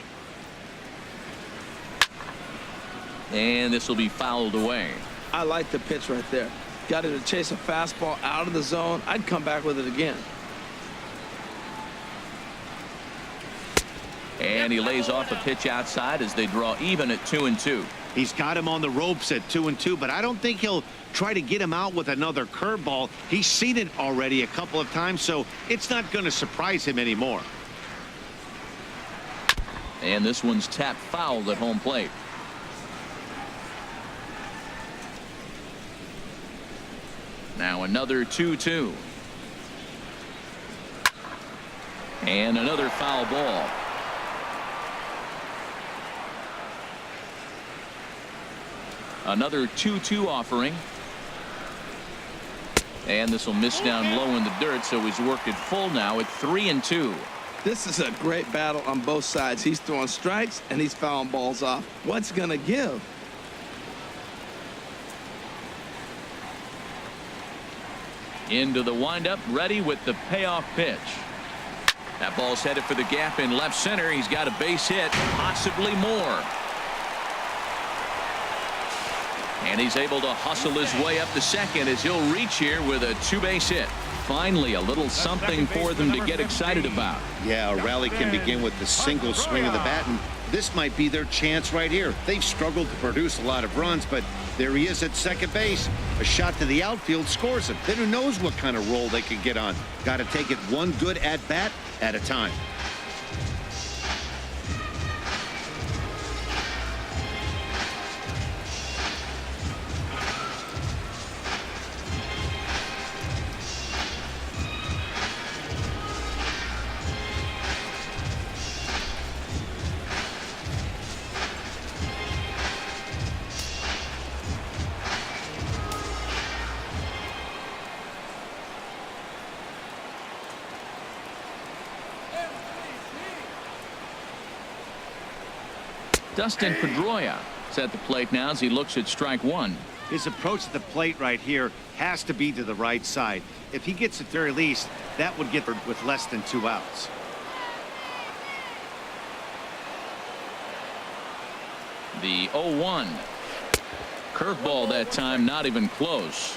And this will be fouled away. I like the pitch right there. Got him to chase a fastball out of the zone. I'd come back with it again. And he lays off a pitch outside as they draw even at 2-2. He's got him on the ropes at 2-2, but I don't think he'll try to get him out with another curveball. He's seen it already a couple of times, so it's not going to surprise him anymore. And this one's tapped foul at home plate. Now another 2-2. And another foul ball. Another 2-2 offering. And this will miss down low in the dirt, so he's worked it full now at 3-2. This is a great battle on both sides. He's throwing strikes and he's fouling balls off. What's going to give? Into the windup, ready with the payoff pitch. That ball's headed for the gap in left center. He's got a base hit, possibly more. And he's able to hustle his way up to second as he'll reach here with a two-base hit. Finally, a little something for them to get excited about. Yeah, a rally can begin with the single swing of the bat, and this might be their chance right here. They've struggled to produce a lot of runs, but there he is at second base. A shot to the outfield scores him. Then who knows what kind of roll they could get on. Got to take it one good at-bat at a time. Dustin Pedroia is at the plate now as he looks at strike one. His approach to the plate right here has to be to the right side. If he gets at very least, that would get with less than 2 outs. The 0-1. Curveball that time, not even close.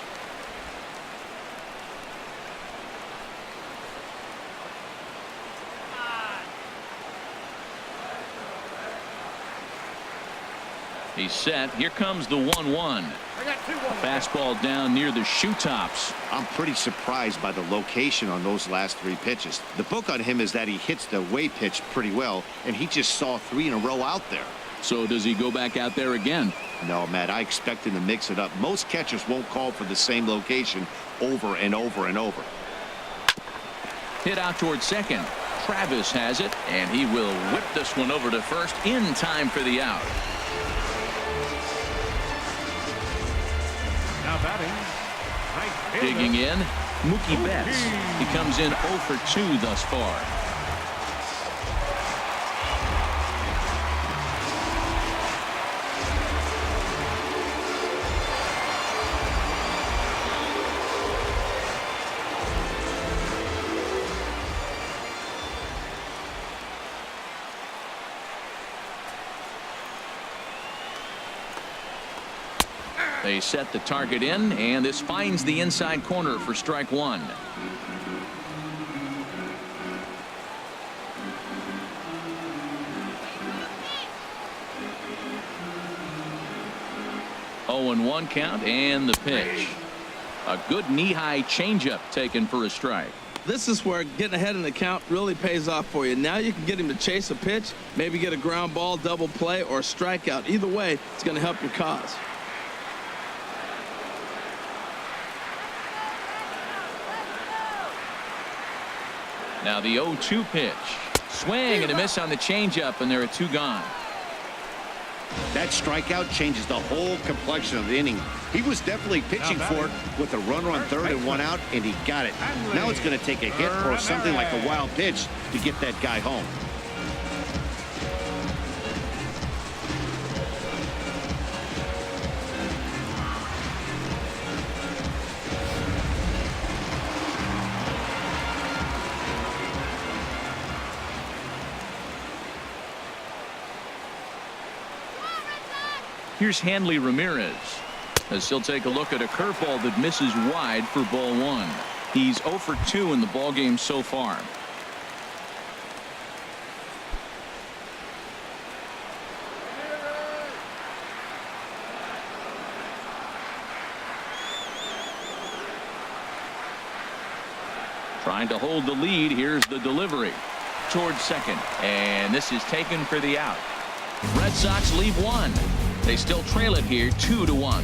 He's set. Here comes the 1-1. Fastball down near the shoe tops. I'm pretty surprised by the location on those last 3 pitches. The book on him is that he hits the way pitch pretty well, and he just saw 3 in a row out there. So does he go back out there again? No, Matt, I expect him to mix it up. Most catchers won't call for the same location over and over and over. Hit out towards second. Travis has it, and he will whip this one over to first in time for the out. Now batting, Digging in, Mookie Betts. He comes in 0 for 2 thus far. They set the target in, and this finds the inside corner for strike one. Oh, and 1 count, and the pitch. A good knee-high changeup taken for a strike. This is where getting ahead in the count really pays off for you. Now you can get him to chase a pitch, maybe get a ground ball, double play, or a strikeout. Either way, it's going to help your cause. Now the 0-2 pitch. Swing and a miss on the changeup, and there are 2 gone. That strikeout changes the whole complexion of the inning. He was definitely pitching for it with a runner on third and 1 out, and he got it. Now it's going to take a hit or something like a wild pitch to get that guy home. Here's Hanley Ramirez as he'll take a look at a curveball that misses wide for ball 1. He's 0 for 2 in the ballgame so far. Trying to hold the lead. Here's the delivery towards second, and this is taken for the out. Red Sox leave 1. They still trail it here 2-1.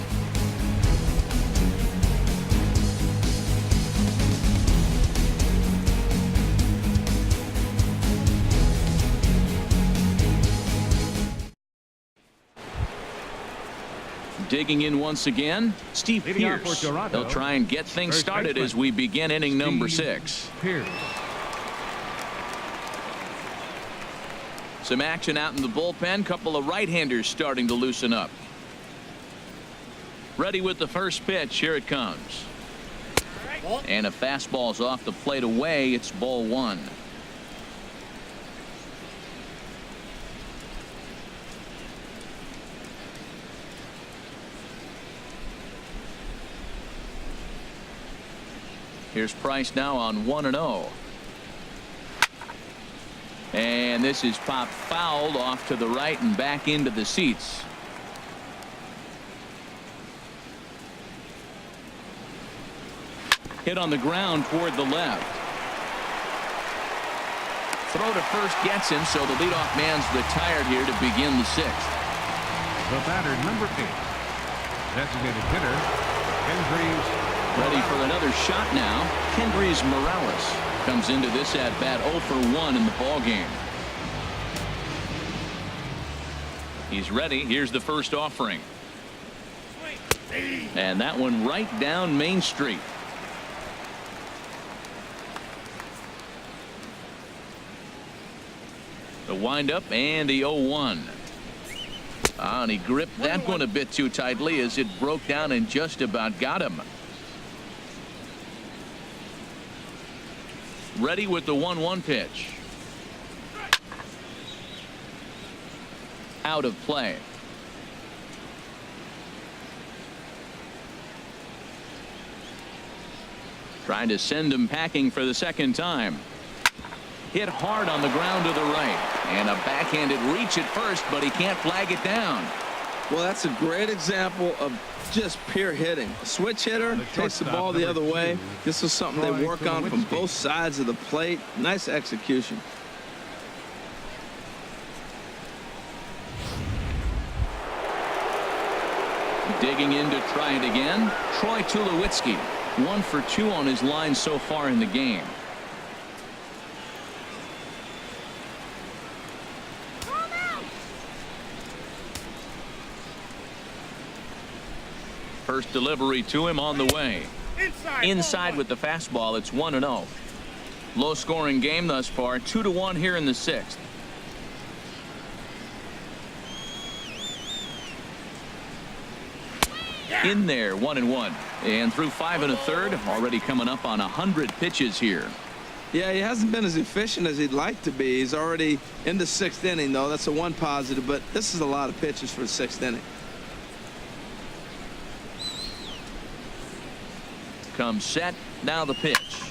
Digging in once again, Steve Pierce. They'll try and get things started as we begin inning number 6. Pierce. Some action out in the bullpen. Couple of right-handers starting to loosen up. Ready with the first pitch. Here it comes. And a fastball's off the plate away. It's ball 1. Here's Price now on 1-0. And this is popped foul off to the right and back into the seats. Hit on the ground toward the left. Throw to first gets him, so the leadoff man's retired here to begin the 6th. The batter, number 8. Designated hitter, Kendrys. Ready for another shot now. Kendrys Morales comes into this at bat 0 for 1 in the ball game. He's ready. Here's the first offering. And that one right down Main Street. The windup and the 0-1. And he gripped that one a bit too tightly as it broke down and just about got him. Ready with the 1-1 pitch. Out of play. Trying to send him packing for the second time. Hit hard on the ground to the right. And a backhanded reach at first, but he can't flag it down. Well, that's a great example of just pure hitting. A switch hitter takes the ball the other way. This is something they work on from both sides of the plate. Nice execution. Digging in to try it again. Troy Tulowitzki, 1 for 2 on his line so far in the game. First delivery to him on the way. Inside with the fastball. It's 1-0. Low scoring game thus far. 2-1 here in the 6th. In there, 1-1. And through 5 1/3. Already coming up on 100 pitches here. Yeah, he hasn't been as efficient as he'd like to be. He's already in the 6th inning, though. That's a one positive, but this is a lot of pitches for the 6th inning. comes set. Now the pitch.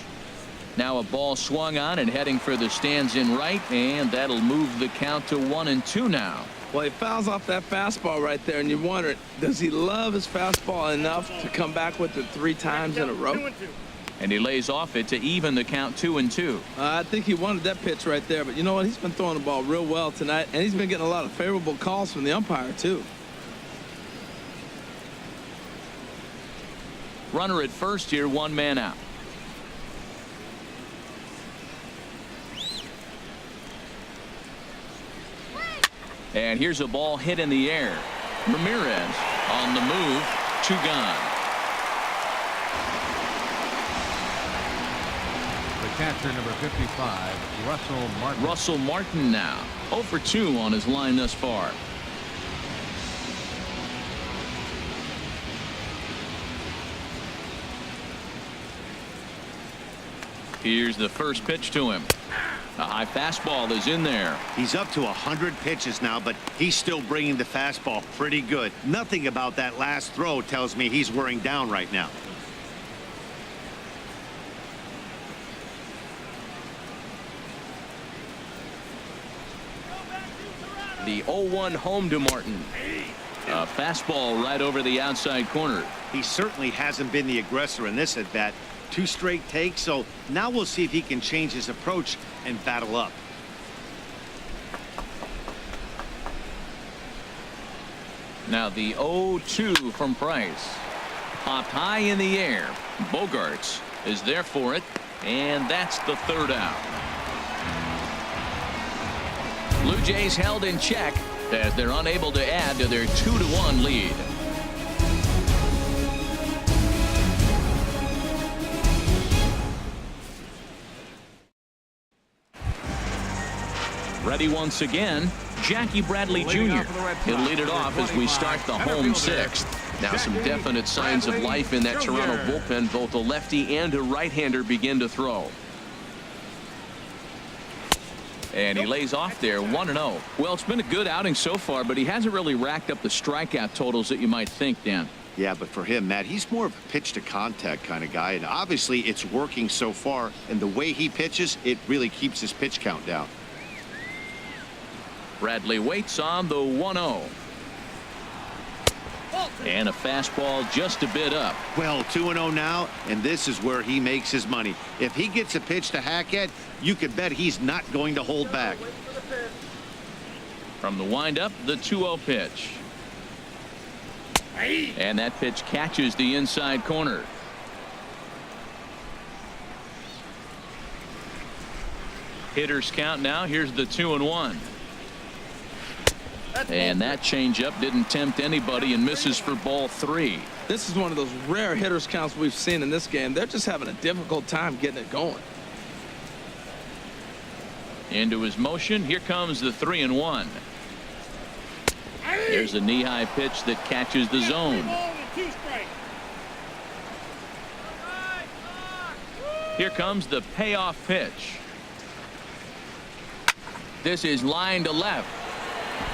Now a ball swung on and heading for the stands in right, and that'll move the count to 1-2 now. Well, he fouls off that fastball right there, and you wonder, does he love his fastball enough to come back with it 3 times in a row? And he lays off it to even the count 2-2. I think he wanted that pitch right there, but you know what? He's been throwing the ball real well tonight, and he's been getting a lot of favorable calls from the umpire, too. Runner at first here, 1 man out. And here's a ball hit in the air. Ramirez on the move, 2 gone. The catcher, number 55, Russell Martin. Russell Martin now 0 for 2 on his line thus far. Here's the first pitch to him. A high fastball is in there. He's up to 100 pitches now, but he's still bringing the fastball pretty good. Nothing about that last throw tells me he's wearing down right now. The 0-1 home to Martin. A fastball right over the outside corner. He certainly hasn't been the aggressor in this at bat. 2 straight takes, so now we'll see if he can change his approach and battle up. Now the 0-2 from Price. Popped high in the air. Bogarts is there for it, and that's the 3rd out. Blue Jays held in check as they're unable to add to their 2-1 lead. Ready once again, Jackie Bradley Jr. He'll lead it off as we start the home 6th. Now some definite signs of life in that Toronto bullpen. Both a lefty and a right-hander begin to throw. And he lays off there 1-0. Well, it's been a good outing so far, but he hasn't really racked up the strikeout totals that you might think, Dan. Yeah, but for him, Matt, he's more of a pitch to contact kind of guy, and obviously it's working so far, and the way he pitches, it really keeps his pitch count down. Bradley waits on the 1-0. And a fastball just a bit up. Well, 2-0 now, and this is where he makes his money. If he gets a pitch to hack at, you could bet he's not going to hold back. From the windup, the 2-0 pitch. And that pitch catches the inside corner. Hitters count now. Here's the 2-1. And that changeup didn't tempt anybody and misses for ball 3. This is one of those rare hitters counts we've seen in this game. They're just having a difficult time getting it going. Into his motion. Here comes the 3-1. There's a knee-high pitch that catches the zone. Here comes the payoff pitch. This is line to left.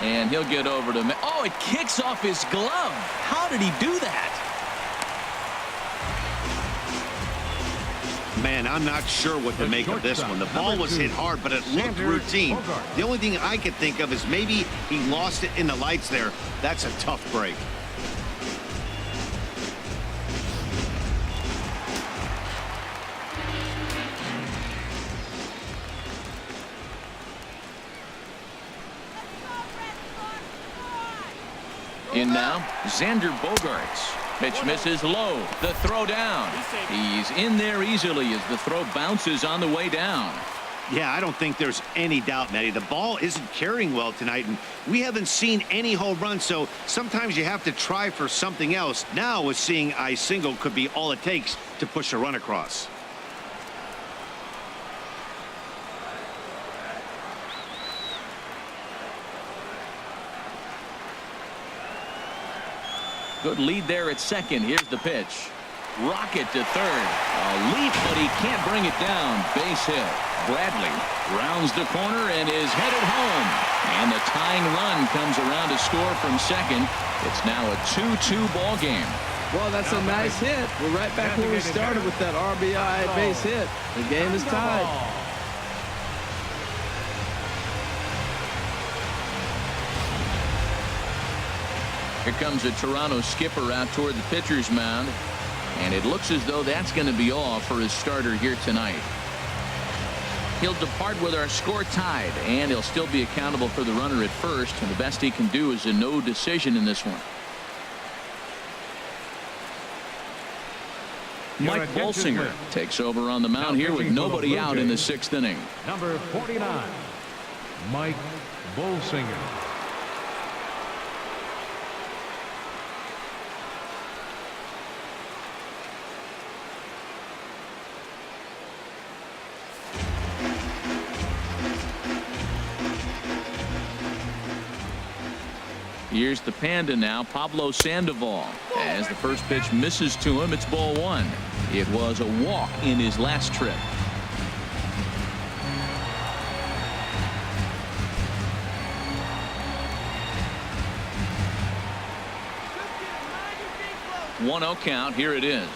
And he'll get over to... Oh, it kicks off his glove. How did he do that? Man, I'm not sure what to make of this one. The ball was hit hard, but it looked routine. The only thing I could think of is maybe he lost it in the lights there. That's a tough break. In now, Xander Bogarts. Pitch misses low. The throw down. He's in there easily as the throw bounces on the way down. Yeah, I don't think there's any doubt, Matty. The ball isn't carrying well tonight, and we haven't seen any home runs, so sometimes you have to try for something else. Now, with seeing I single could be all it takes to push a run across. Good lead there at second. Here's the pitch. Rocket to third. A leap, but he can't bring it down. Base hit. Bradley rounds the corner and is headed home. And the tying run comes around to score from second. It's now a 2-2 ball game. Well, that's a nice hit. We're right back where we started with that RBI base hit. The game is tied. Here comes a Toronto skipper out toward the pitcher's mound. And it looks as though that's going to be all for his starter here tonight. He'll depart with our score tied, and he'll still be accountable for the runner at first. And the best he can do is a no decision in this one. Mike Bolsinger takes over on the mound here with nobody out in the 6th inning. Number 49, Mike Bolsinger. Here's the Panda now, Pablo Sandoval. As the first pitch misses to him, it's ball 1. It was a walk in his last trip. One 0 count. Here it is.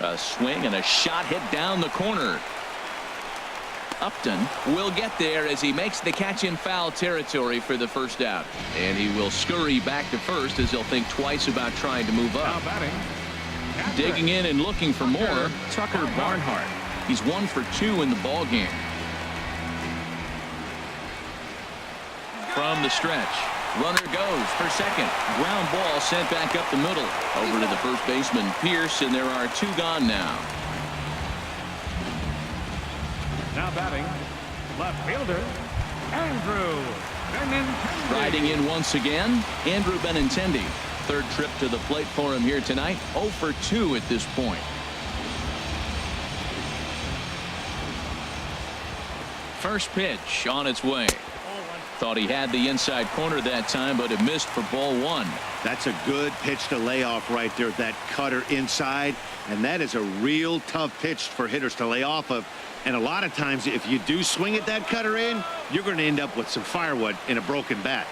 A swing and a shot hit down the corner. Upton will get there as he makes the catch in foul territory for the first out. And he will scurry back to first as he'll think twice about trying to move up. Digging in and looking for more, Tucker Barnhart. He's 1 for 2 in the ball game. From the stretch, runner goes for second. Ground ball sent back up the middle. Over to the first baseman, Pierce, and there are 2 gone now. Now batting, left fielder, Andrew Benintendi. Riding in once again, Andrew Benintendi. 3rd trip to the plate for him here tonight. 0 for 2 at this point. First pitch on its way. Thought he had the inside corner that time, but it missed for ball 1. That's a good pitch to lay off right there, that cutter inside. And that is a real tough pitch for hitters to lay off of. And a lot of times, if you do swing at that cutter in, you're going to end up with some firewood in a broken bat.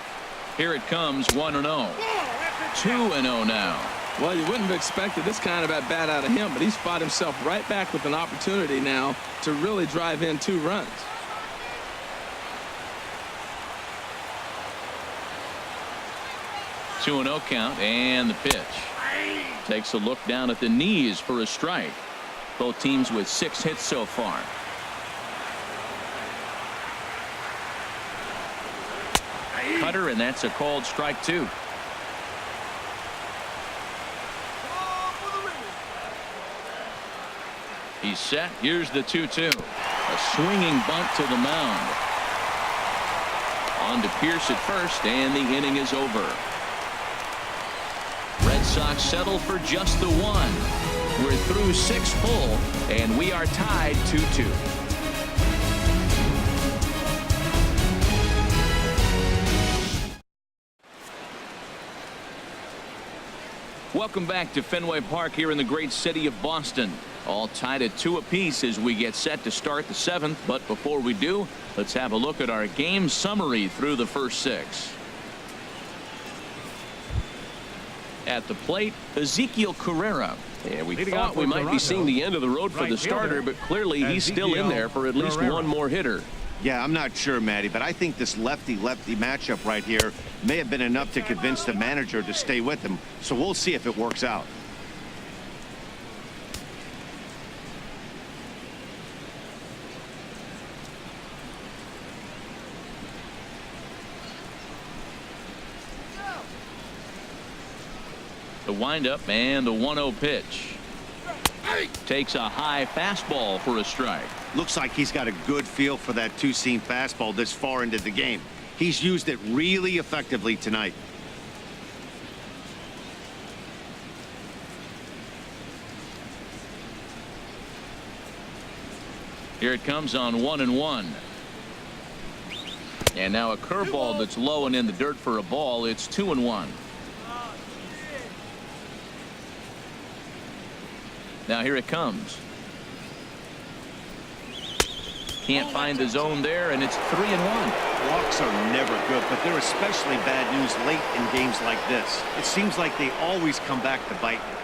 Here it comes, 1-0. 2-0 now. Well, you wouldn't have expected this kind of at bat out of him, but he's fought himself right back with an opportunity now to really drive in 2 runs. Two 2-0 count, and the pitch. Takes a look down at the knees for a strike. Both teams with 6 hits so far. Cutter, and that's a called strike 2. He's set. Here's the 2-2. A swinging bunt to the mound. On to Pierce at first, and the inning is over. Red Sox settle for just the 1. We're through 6 full, and we are tied 2-2. Welcome back to Fenway Park here in the great city of Boston. All tied at 2 apiece as we get set to start the 7th. But before we do, let's have a look at our game summary through the first 6. At the plate, Ezekiel Carrera. Yeah, we thought we might be seeing the end of the road for the starter, but clearly he's still in there for at least one more hitter. Yeah, I'm not sure, Matty, but I think this lefty-lefty matchup right here may have been enough to convince the manager to stay with him. So we'll see if it works out. The windup and the 1-0 pitch. Takes a high fastball for a strike. Looks like he's got a good feel for that 2-seam fastball this far into the game. He's used it really effectively tonight. Here it comes on 1-1. And now a curveball that's low and in the dirt for a ball. It's 2-1. Now here it comes. Can't find the zone there, and it's 3-1. Walks are never good, but they're especially bad news late in games like this. It seems like they always come back to bite you.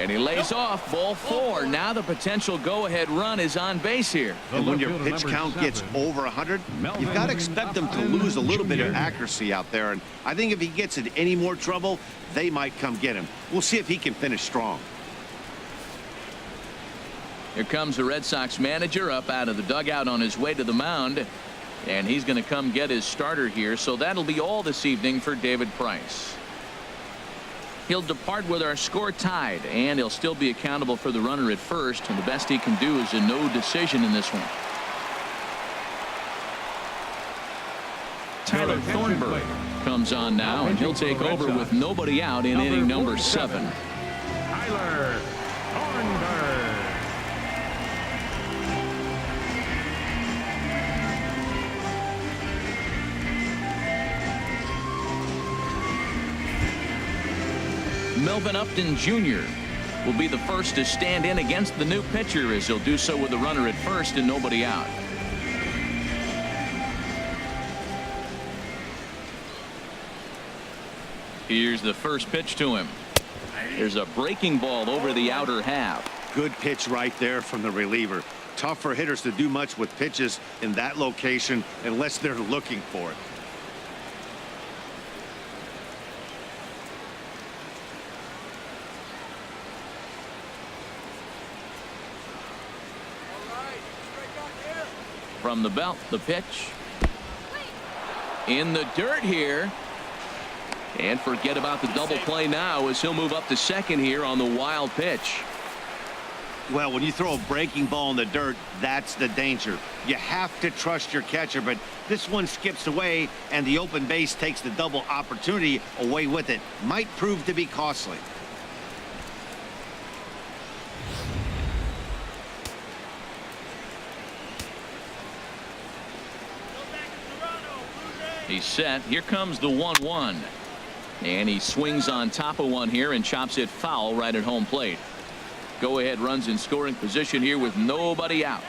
And he lays off. Ball 4. Now the potential go-ahead run is on base here. And when your pitch count gets over 100, you've got to expect them to lose a little bit of accuracy out there. And I think if he gets in any more trouble, they might come get him. We'll see if he can finish strong. Here comes the Red Sox manager up out of the dugout on his way to the mound. And he's going to come get his starter here. So that'll be all this evening for David Price. He'll depart with our score tied, and he'll still be accountable for the runner at first, and the best he can do is a no decision in this one. Tyler Thornburg comes on now, and he'll take over with nobody out in inning number 7. Tyler Thornburg. Melvin Upton Jr. will be the first to stand in against the new pitcher, as he'll do so with the runner at first and nobody out. Here's the first pitch to him. There's a breaking ball over the outer half. Good pitch right there from the reliever. Tough for hitters to do much with pitches in that location unless they're looking for it. From the belt, the pitch. In the dirt here. And forget about the double play now, as he'll move up to second here on the wild pitch. Well, when you throw a breaking ball in the dirt, that's the danger. You have to trust your catcher, but this one skips away, and the open base takes the double opportunity away with it. Might prove to be costly. He's set. Here comes the 1-1. And he swings on top of one here and chops it foul right at home plate. Go ahead runs in scoring position here with nobody out.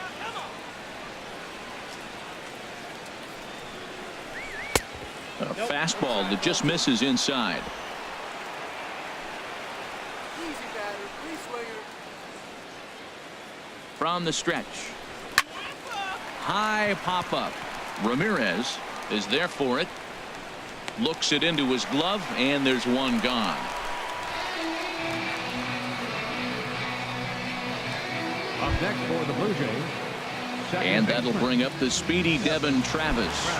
A fastball that just misses inside. From the stretch. High pop up. Ramirez is there for it. Looks it into his glove, and there's one gone. Up next for the Blue Jays. And that'll bring up the speedy Devin Travis.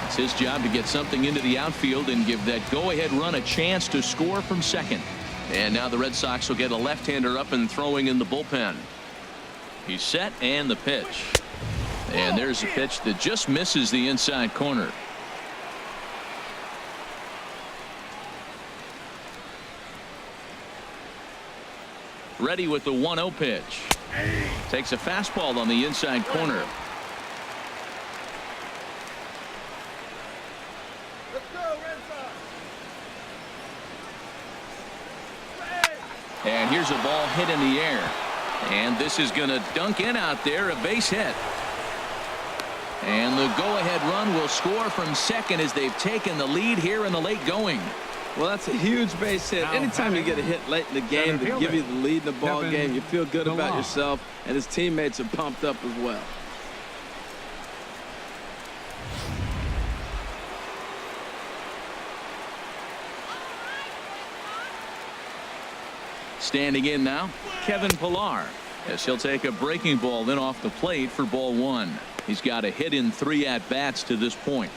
It's his job to get something into the outfield and give that go-ahead run a chance to score from second. And now the Red Sox will get a left-hander up and throwing in the bullpen. He's set, and the pitch. And there's a pitch that just misses the inside corner. Ready with the 1-0 pitch. Takes a fastball on the inside corner. Let's go, Red Sox. And here's a ball hit in the air. And this is going to dunk in out there, a base hit. And the go-ahead run will score from second as they've taken the lead here in the late going. Well, that's a huge base hit. Anytime you get a hit late in the game to give you the lead in the ball game, you feel good about yourself, and his teammates are pumped up as well. Standing in now, Kevin Pillar, as he'll take a breaking ball in off the plate for ball 1. He's got a hit in 3 at-bats to this point.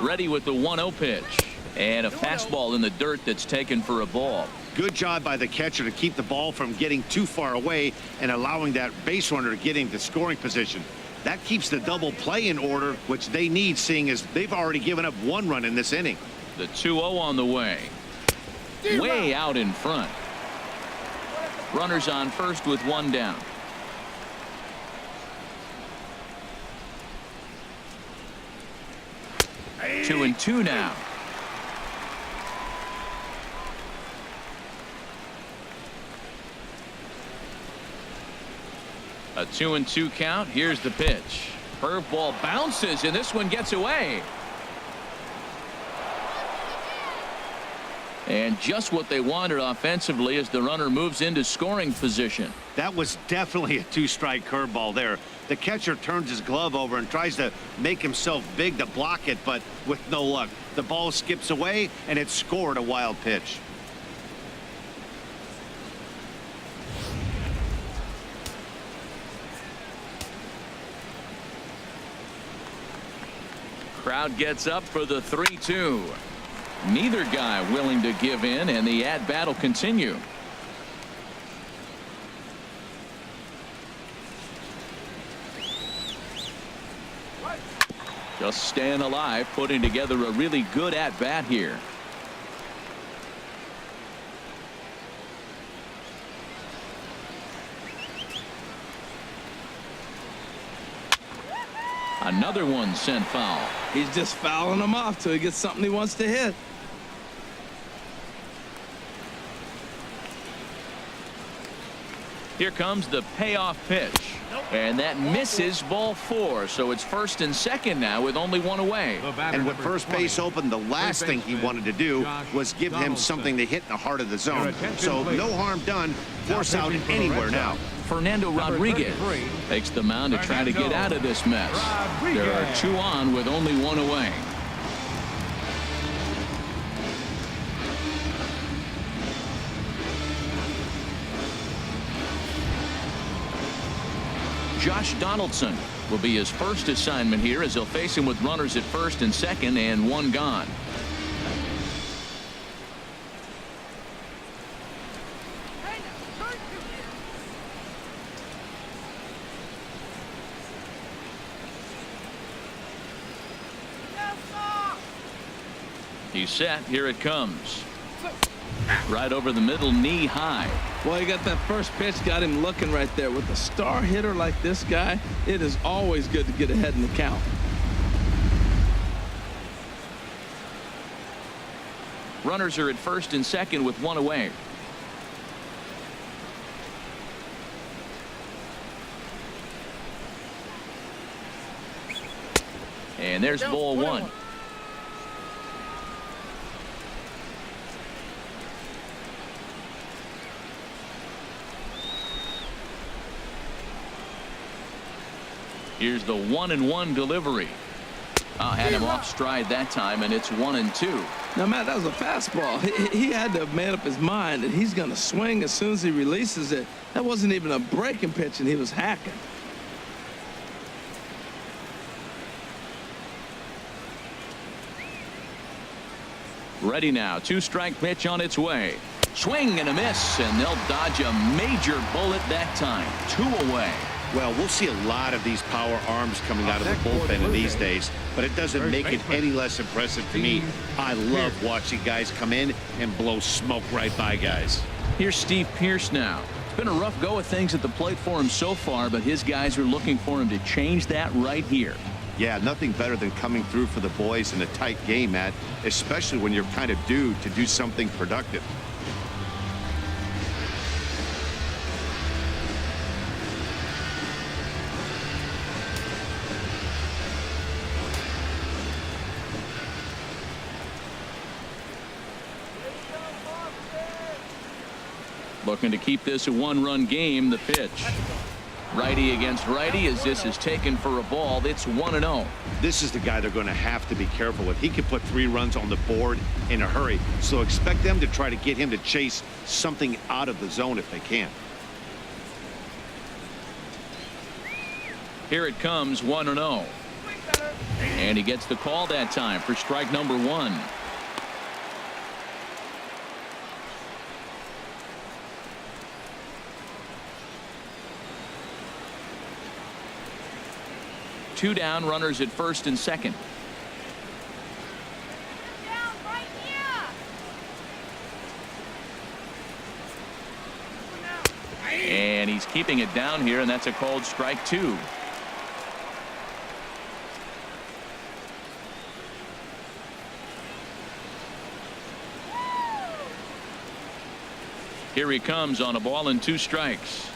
Ready with the 1-0 pitch. And a fastball in the dirt that's taken for a ball. Good job by the catcher to keep the ball from getting too far away and allowing that base runner to get into scoring position. That keeps the double play in order, which they need, seeing as they've already given up 1 run in this inning. The 2-0 on the way. Way out in front. Runners on first with 1 down. 2-2 now. A 2-2 count. Here's the pitch. Curveball bounces, and this one gets away. And just what they wanted offensively as the runner moves into scoring position. That was definitely a two-strike curveball there. The catcher turns his glove over and tries to make himself big to block it, but with no luck. The ball skips away, and it scored a wild pitch. Crowd gets up for the 3-2. Neither guy willing to give in, and the at-bat will continue. Just staying alive, putting together a really good at-bat here. Another one sent foul. He's just fouling them off till he gets something he wants to hit. Here comes the payoff pitch. And that misses, ball 4. So it's first and second now with only one away. And with first base open, the last thing he wanted to do was give him something to hit in the heart of the zone. So no harm done. Force out anywhere now. Fernando Rodriguez takes the mound to try to get out of this mess. There are 2 on with only 1 away. Josh Donaldson will be his first assignment here as he'll face him with runners at first and second and 1 gone. He's set. Here it comes. Right over the middle, knee high. Well, he got that first pitch, got him looking right there. With a star hitter like this guy, it is always good to get ahead in the count. Runners are at first and second with 1 away. And there's ball 1. Here's the 1-1 delivery. Had him off stride that time, and it's 1-2. Now, Matt, that was a fastball. He had to have made up his mind that he's going to swing as soon as he releases it. That wasn't even a breaking pitch, and he was hacking. Ready now. 2-strike pitch on its way. Swing and a miss, and they'll dodge a major bullet that time. 2 away. Well, we'll see a lot of these power arms coming out of the bullpen in these days, but it doesn't make it any less impressive to me. I love watching guys come in and blow smoke right by guys. Here's Steve Pearce now. It's been a rough go of things at the plate for him so far, but his guys are looking for him to change that right here. Yeah, nothing better than coming through for the boys in a tight game, Matt, especially when you're kind of due to do something productive. Looking to keep this a 1-run game. The pitch. Righty against righty as this is taken for a ball. It's 1-0. This is the guy they're going to have to be careful with. He can put 3 runs on the board in a hurry, so expect them to try to get him to chase something out of the zone if they can. Here it comes, 1-0. And he gets the call that time for strike number 1. Two down, runners at first and second. And he's keeping it down here, and that's a called strike 2. Here he comes on a ball and 2 strikes.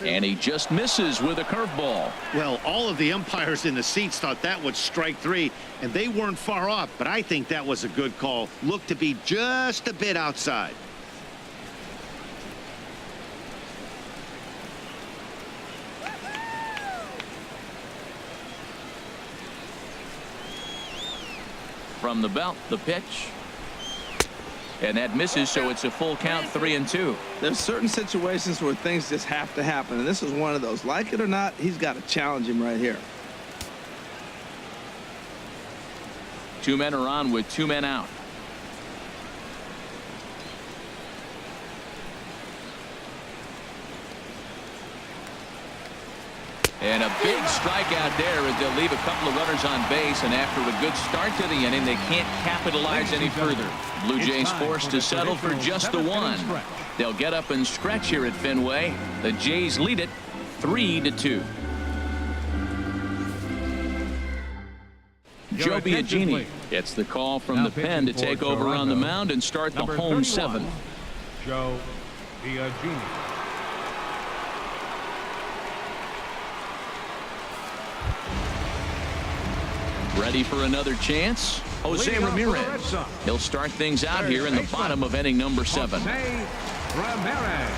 And he just misses with a curveball. Well, all of the umpires in the seats thought that was strike 3, and they weren't far off, but I think that was a good call. Looked to be just a bit outside. From the belt, the pitch. And that misses, so it's a full count, 3-2. There's certain situations where things just have to happen, and this is one of those. Like it or not, he's got to challenge him right here. 2 men are on with 2 men out. And a big strikeout there as they'll leave a couple of runners on base, and after a good start to the inning, they can't capitalize any further. Blue Jays forced to settle for just the 1. They'll get up and stretch here at Fenway. The Jays lead it 3-2. Joe Biagini gets the call from the pen to take over on the mound and start the home 7. Joe Biagini. Ready for another chance? Jose Ramirez. He'll start things out here in the bottom of inning number 7. Jose Ramirez.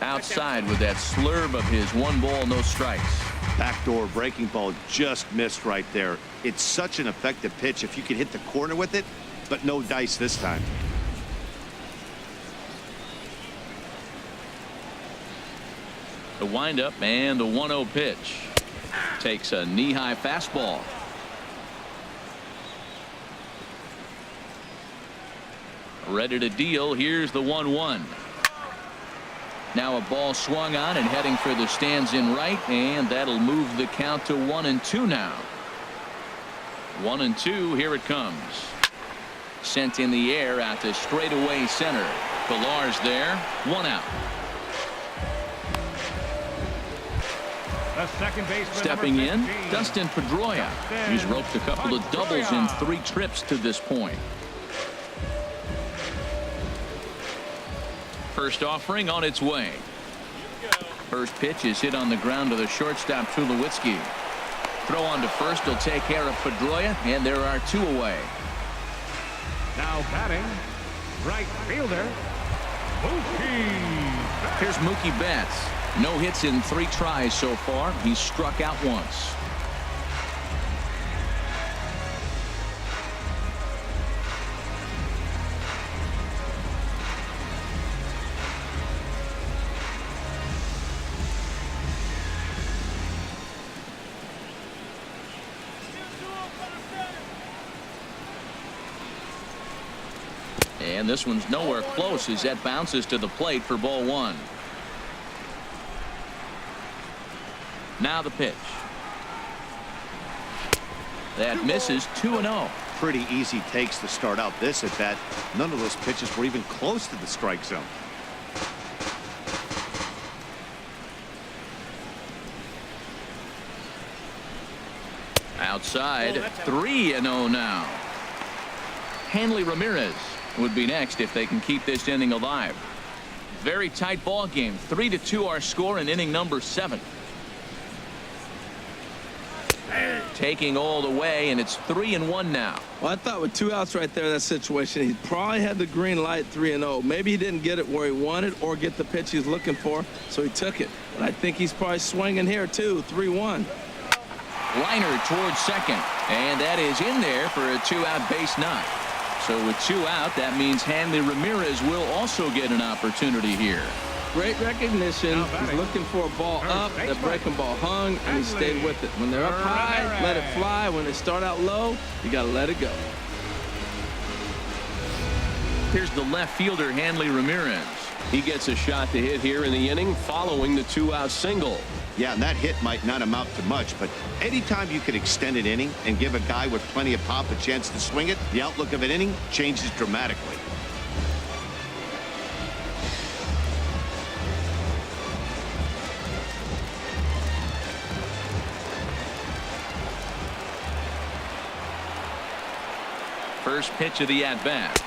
Outside with that slurve of his 1 ball, no strikes. Backdoor breaking ball just missed right there. It's such an effective pitch if you can hit the corner with it, but no dice this time. The windup and the 1-0 pitch. Takes a knee-high fastball. Ready to deal. Here's the 1-1. Now a ball swung on and heading for the stands in right, and that'll move the count to 1-2 now. 1-2. Here it comes. Sent in the air out to straightaway center. Pilar's there. 1 out. The second baseman, Stepping number in, 15. Dustin Pedroia. He's roped a couple of doubles in 3 trips to this point. First offering on its way. First pitch is hit on the ground to the shortstop, Tulowitzki. Throw on to first will take care of Pedroia, and there are 2 away. Now batting, right fielder, Mookie. Here's Mookie Betts. No hits in 3 tries so far. He's struck out once. And this one's nowhere close as that bounces to the plate for ball 1. Now the pitch. That misses. 2-0. Pretty easy takes to start out this at bat. None of those pitches were even close to the strike zone. Outside. 3-0 now. Hanley Ramirez would be next if they can keep this inning alive. Very tight ball game. 3-2 our score in inning number 7. Taking all the way, and it's 3-1 now. Well, I thought with 2 outs right there in that situation, he probably had the green light 3-0. Maybe he didn't get it where he wanted or get the pitch he was looking for, so he took it. But I think he's probably swinging here, too. 3-1. Liner towards second, and that is in there for a 2-out base knock. So with 2 out, that means Hanley Ramirez will also get an opportunity here. Great recognition. He's looking for a ball up. The breaking ball hung, and he stayed with it. When they're up high, let it fly. When they start out low, you got to let it go. Here's the left fielder, Hanley Ramirez. He gets a shot to hit here in the inning following the 2-out single. Yeah, and that hit might not amount to much, but anytime you can extend an inning and give a guy with plenty of pop a chance to swing it, the outlook of an inning changes dramatically. First pitch of the at-bat.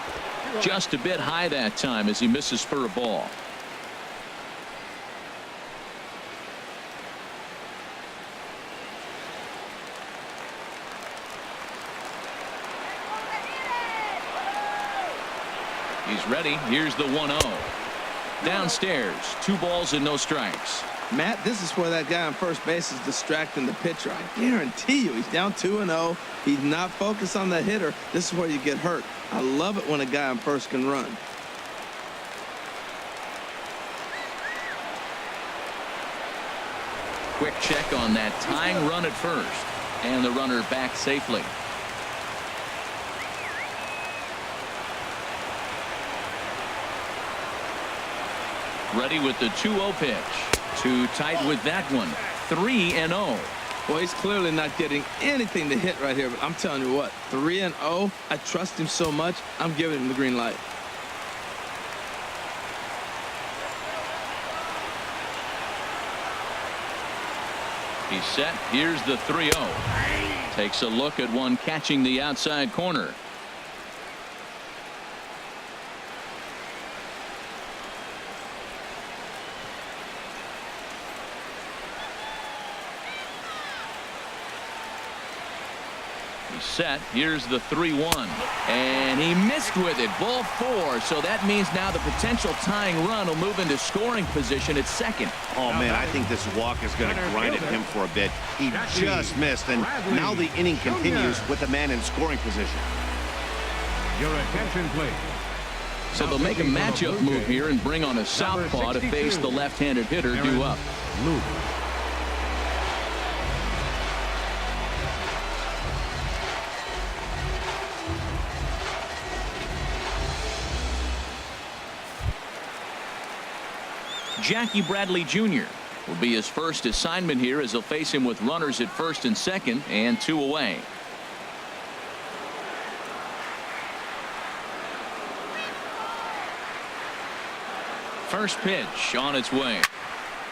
Just a bit high that time as he misses for a ball. He's ready. Here's the 1-0. Downstairs, 2 balls and no strikes. Matt, this is where that guy on first base is distracting the pitcher. I guarantee you he's down 2-0. He's not focused on the hitter. This is where you get hurt. I love it when a guy on first can run. Quick check on that tying run at first. And the runner back safely. Ready with the 2-0 pitch. Too tight with that one. 3-0. Well, he's clearly not getting anything to hit right here, but I'm telling you what, 3-0, I trust him so much, I'm giving him the green light. He's set. Here's the 3-0. Takes a look at one catching the outside corner. Set. Here's the 3-1, and he missed with it. Ball 4. So that means now the potential tying run will move into scoring position at second. Oh man, I think this walk is going to grind at him for a bit. He just missed, and now the inning continues with the man in scoring position. Your attention, please. So they'll make a matchup move here and bring on a southpaw to face the left-handed hitter due up. Jackie Bradley Jr. will be his first assignment here as they'll face him with runners at first and second and 2 away. First pitch on its way.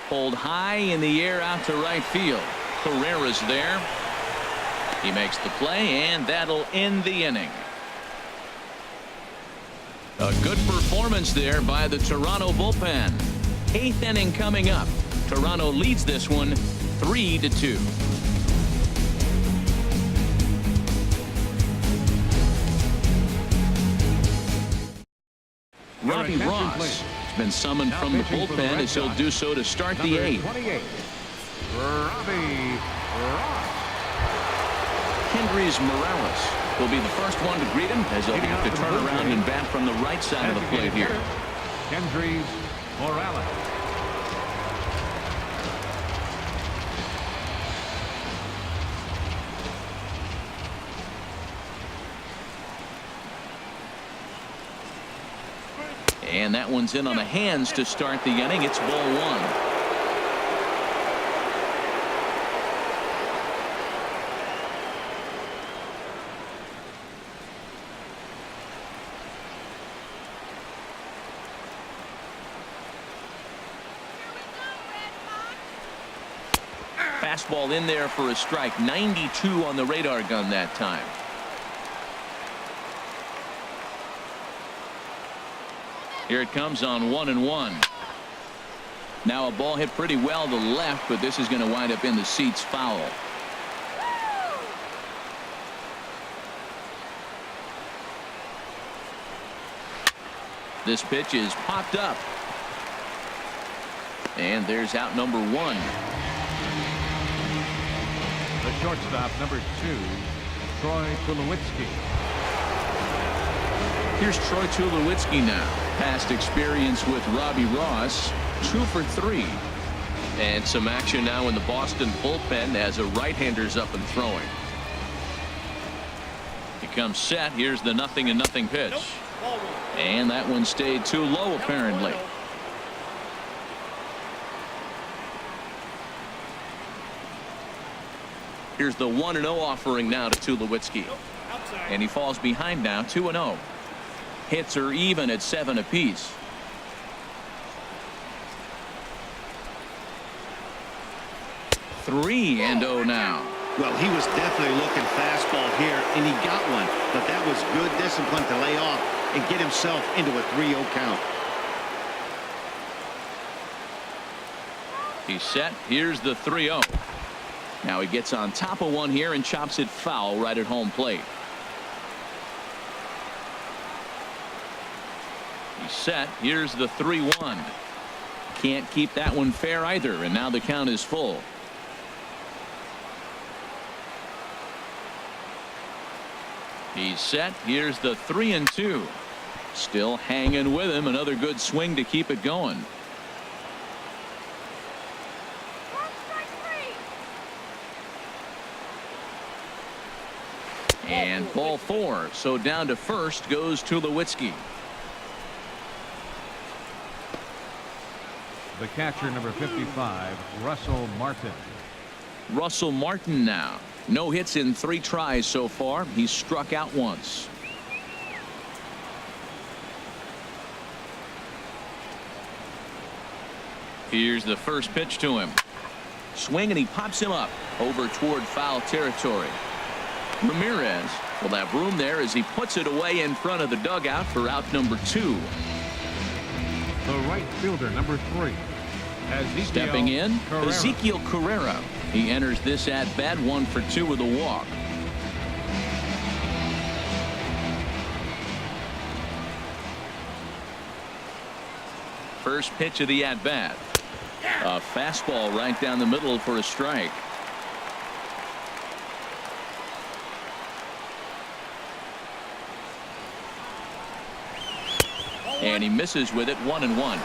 Pulled high in the air out to right field. Carrera's there. He makes the play, and that'll end the inning. A good performance there by the Toronto bullpen. 8th inning coming up. Toronto leads this one 3-2. Robbie Ross has been summoned from the bullpen as he'll do so to start the 8th. Robbie Ross. Kendrys Morales will be the first one to greet him as he'll have to turn around and bat from the right side of the plate here. Kendrys Morales. And that one's in on the hands to start the inning. It's ball 1. Fastball in there for a strike. 92 on the radar gun that time. Here it comes on 1-1. Now a ball hit pretty well to the left, but this is going to wind up in the seats foul. This pitch is popped up. And there's out number 1. The shortstop, number 2, Troy Tulowitzki. Here's Troy Tulowitzki now. Past experience with Robbie Ross, 2 for 3. And some action now in the Boston bullpen as a right-hander's up and throwing. He comes set. Here's the 0-0 pitch. And that one stayed too low apparently. Here's the 1-0 offering now to Tulowitzki. And he falls behind now 2-0. Hits are even at 7 apiece. Three and 0 now. Well, he was definitely looking fastball here, and he got one, but that was good discipline to lay off. and get himself into a 3-0 count. He's set. Here's the 3-0. Now he gets on top of one here and chops it foul right at home plate. He's set. Here's the 3-1. Can't keep that one fair either, and now the count is full. He's set. Here's the 3-2. Still hanging with him. Another good swing to keep it going. And ball 4. So down to first goes Tulowitzki. The catcher, number 55, Russell Martin. Russell Martin now. No hits in 3 tries so far. He's struck out once. Here's the first pitch to him. Swing, and he pops him up over toward foul territory. Ramirez will have room there as he puts it away in front of the dugout for out number 2. The right fielder, number 3. Stepping in, Ezekiel Carrera. He enters this at bat 1 for 2 with a walk. First pitch of the at bat. A fastball right down the middle for a strike. And he misses with it. 1-1.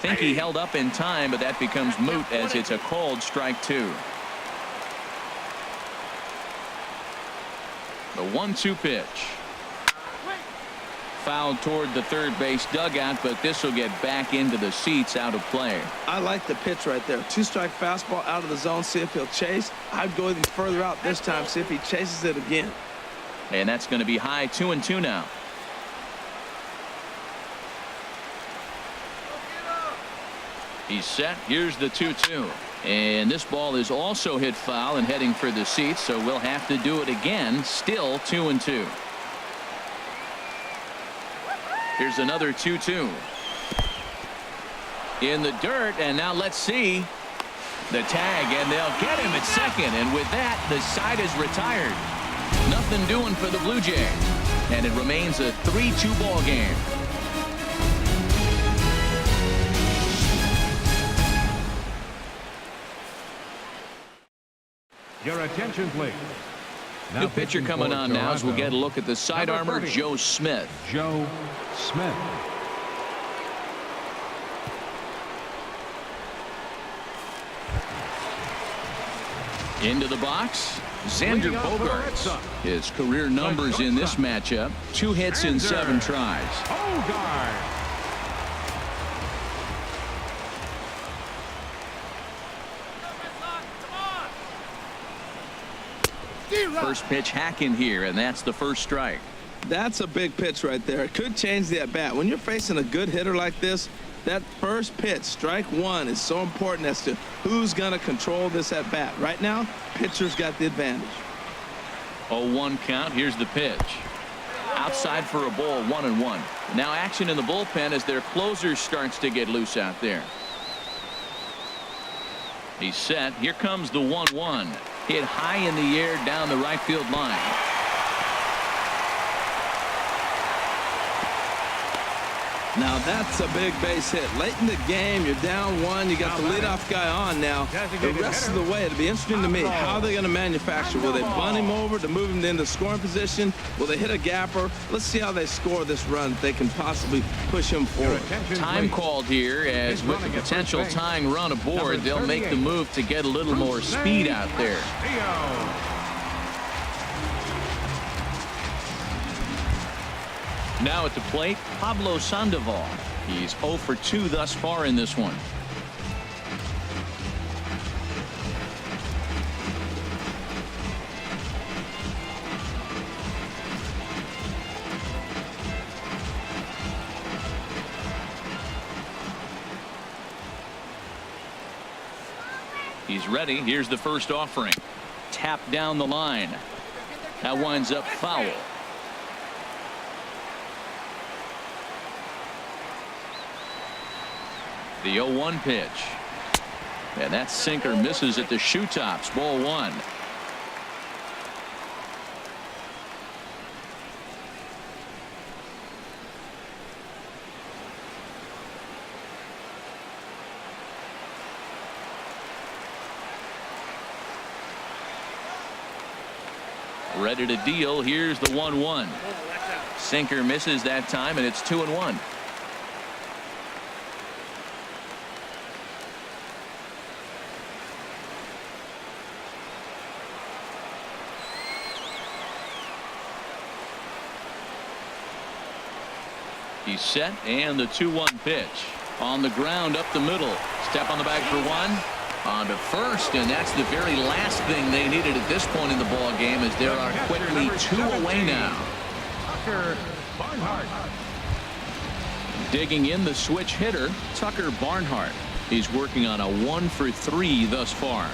Think he held up in time, but that becomes moot as it's a called strike 2. The 1-2 pitch. Fouled toward the third base dugout, but this will get back into the seats, out of play. I like the pitch right there. 2-strike fastball out of the zone. See if he'll chase. I'd go even further out this time. See if he chases it again. And that's going to be high. 2-2 now. He's set. Here's the 2-2. And this ball is also hit foul and heading for the seats, so we'll have to do it again. Still 2-2. Here's another 2-2. In the dirt, and now let's see the tag, and they'll get him at second, and with that, the side is retired. Nothing doing for the Blue Jays, and it remains a 3-2 ball game. Your attention, please. New pitcher coming on now as we'll get a look at the side armor, Joe Smith. Joe Smith. Into the box, Xander Bogaerts. His career numbers in this matchup: 2 hits in 7 tries. Bogaerts. First pitch hacking here, and that's the first strike. That's a big pitch right there. It could change the at bat. When you're facing a good hitter like this, that first pitch, strike 1, is so important as to who's going to control this at bat. Right now, pitcher's got the advantage. 0-1 count. Here's the pitch. Outside for a ball. 1-1. Now action in the bullpen as their closer starts to get loose out there. He's set. Here comes the 1-1. Hit high in the air down the right field line. Now that's a big base hit. Late in the game, you're down 1. You got the leadoff guy on now. The rest of the way, it'll be interesting to me. How are they going to manufacture? Will they bunt him over to move him into scoring position? Will they hit a gapper? Let's see how they score this run. If they can possibly push him forward. Time called here, as with the potential tying run aboard, they'll make the move to get a little more speed out there. Now at the plate, Pablo Sandoval. He's 0 for 2 thus far in this one. He's ready. Here's the first offering. Tap down the line. That winds up foul. The 0-1 pitch. And that sinker misses at the shoe tops. Ball 1. Ready to deal. Here's the 1-1. Sinker misses that time, and it's 2-1. He's set, and the 2-1 pitch. On the ground up the middle. Step on the bag for 1. On to first, and that's the very last thing they needed at this point in the ball game, as there are quickly 2 away now. Tucker Barnhart. Digging in the switch hitter, Tucker Barnhart. He's working on a 1 for 3 thus far.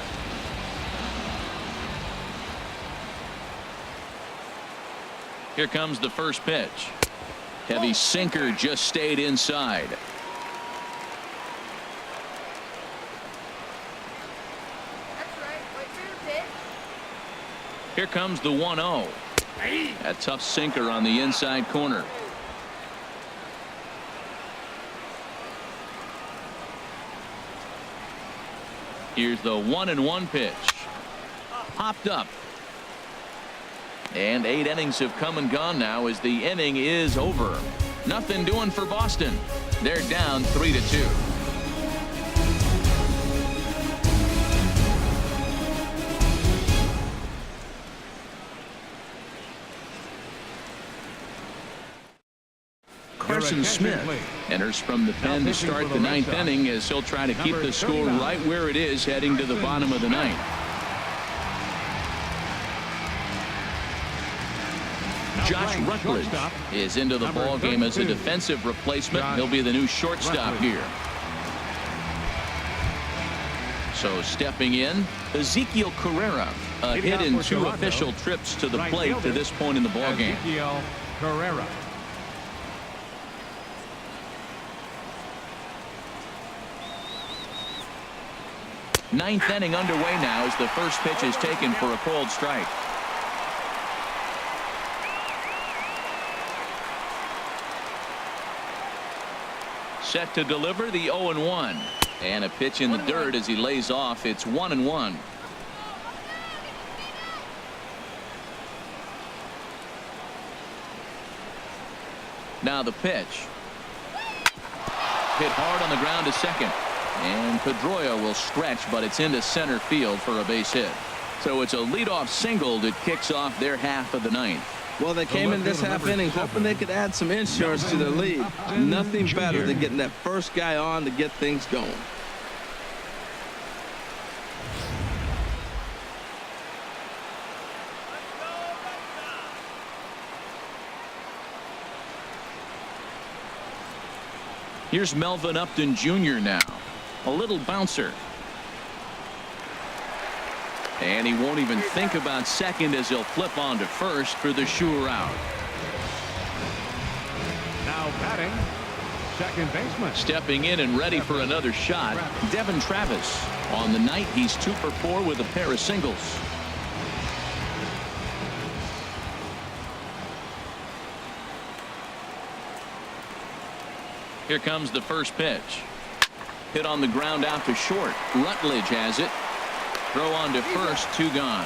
Here comes the first pitch. Heavy sinker just stayed inside. Here comes the 1-0. A tough sinker on the inside corner. Here's the 1-1 pitch. Popped up. And 8 innings have come and gone now as the inning is over. Nothing doing for Boston. They're down 3-2. Carson Smith enters from the pen to start the 9th inning, as he'll try to keep the score right where it is heading to the bottom of the 9th. Josh Rutledge is into the ball game as a defensive replacement. He'll be the new shortstop here. So stepping in, Ezekiel Carrera, a hit in 2 official trips to the plate to this point in the ball game. Ezekiel Carrera. Ninth inning underway now as the first pitch is taken for a called strike. Set to deliver the 0-1. And a pitch in the dirt as he lays off. It's 1-1. Now the pitch. Hit hard on the ground to second. And Pedroia will stretch, but it's into center field for a base hit. So it's a leadoff single that kicks off their half of the 9th. Well, they came in this half inning hoping they could add some insurance to their lead. Nothing better than getting that first guy on to get things going. Here's Melvin Upton Jr. now. A little bouncer. And he won't even think about second as he'll flip on to first for the sure out. Now batting, second baseman. Stepping in and ready for another shot, Devin Travis. On the night, he's 2 for 4 with a pair of singles. Here comes the first pitch. Hit on the ground out to short. Rutledge has it. Throw on to first, 2 gone.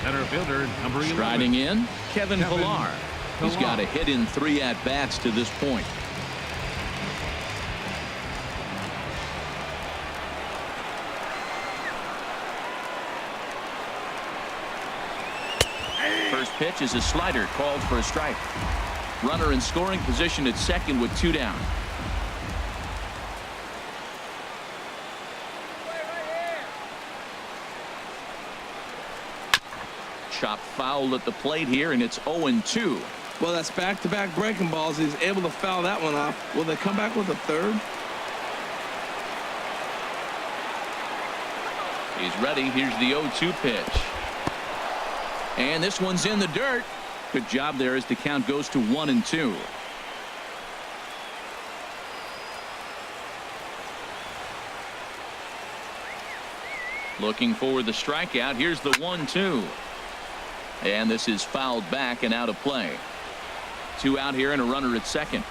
Center fielder number 11. Striding in, Kevin Pillar. He's got a hit in 3 at-bats to this point. First pitch is a slider called for a strike. Runner in scoring position at second with 2 down. Chop foul at the plate here, and it's 0-2. Well, that's back-to-back breaking balls. He's able to foul that one off. Will they come back with a third? He's ready. Here's the 0-2 pitch. And this one's in the dirt. Good job there as the count goes to 1-2. Looking for the strikeout. Here's the 1-2. And this is fouled back and out of play. 2 out here and a runner at second.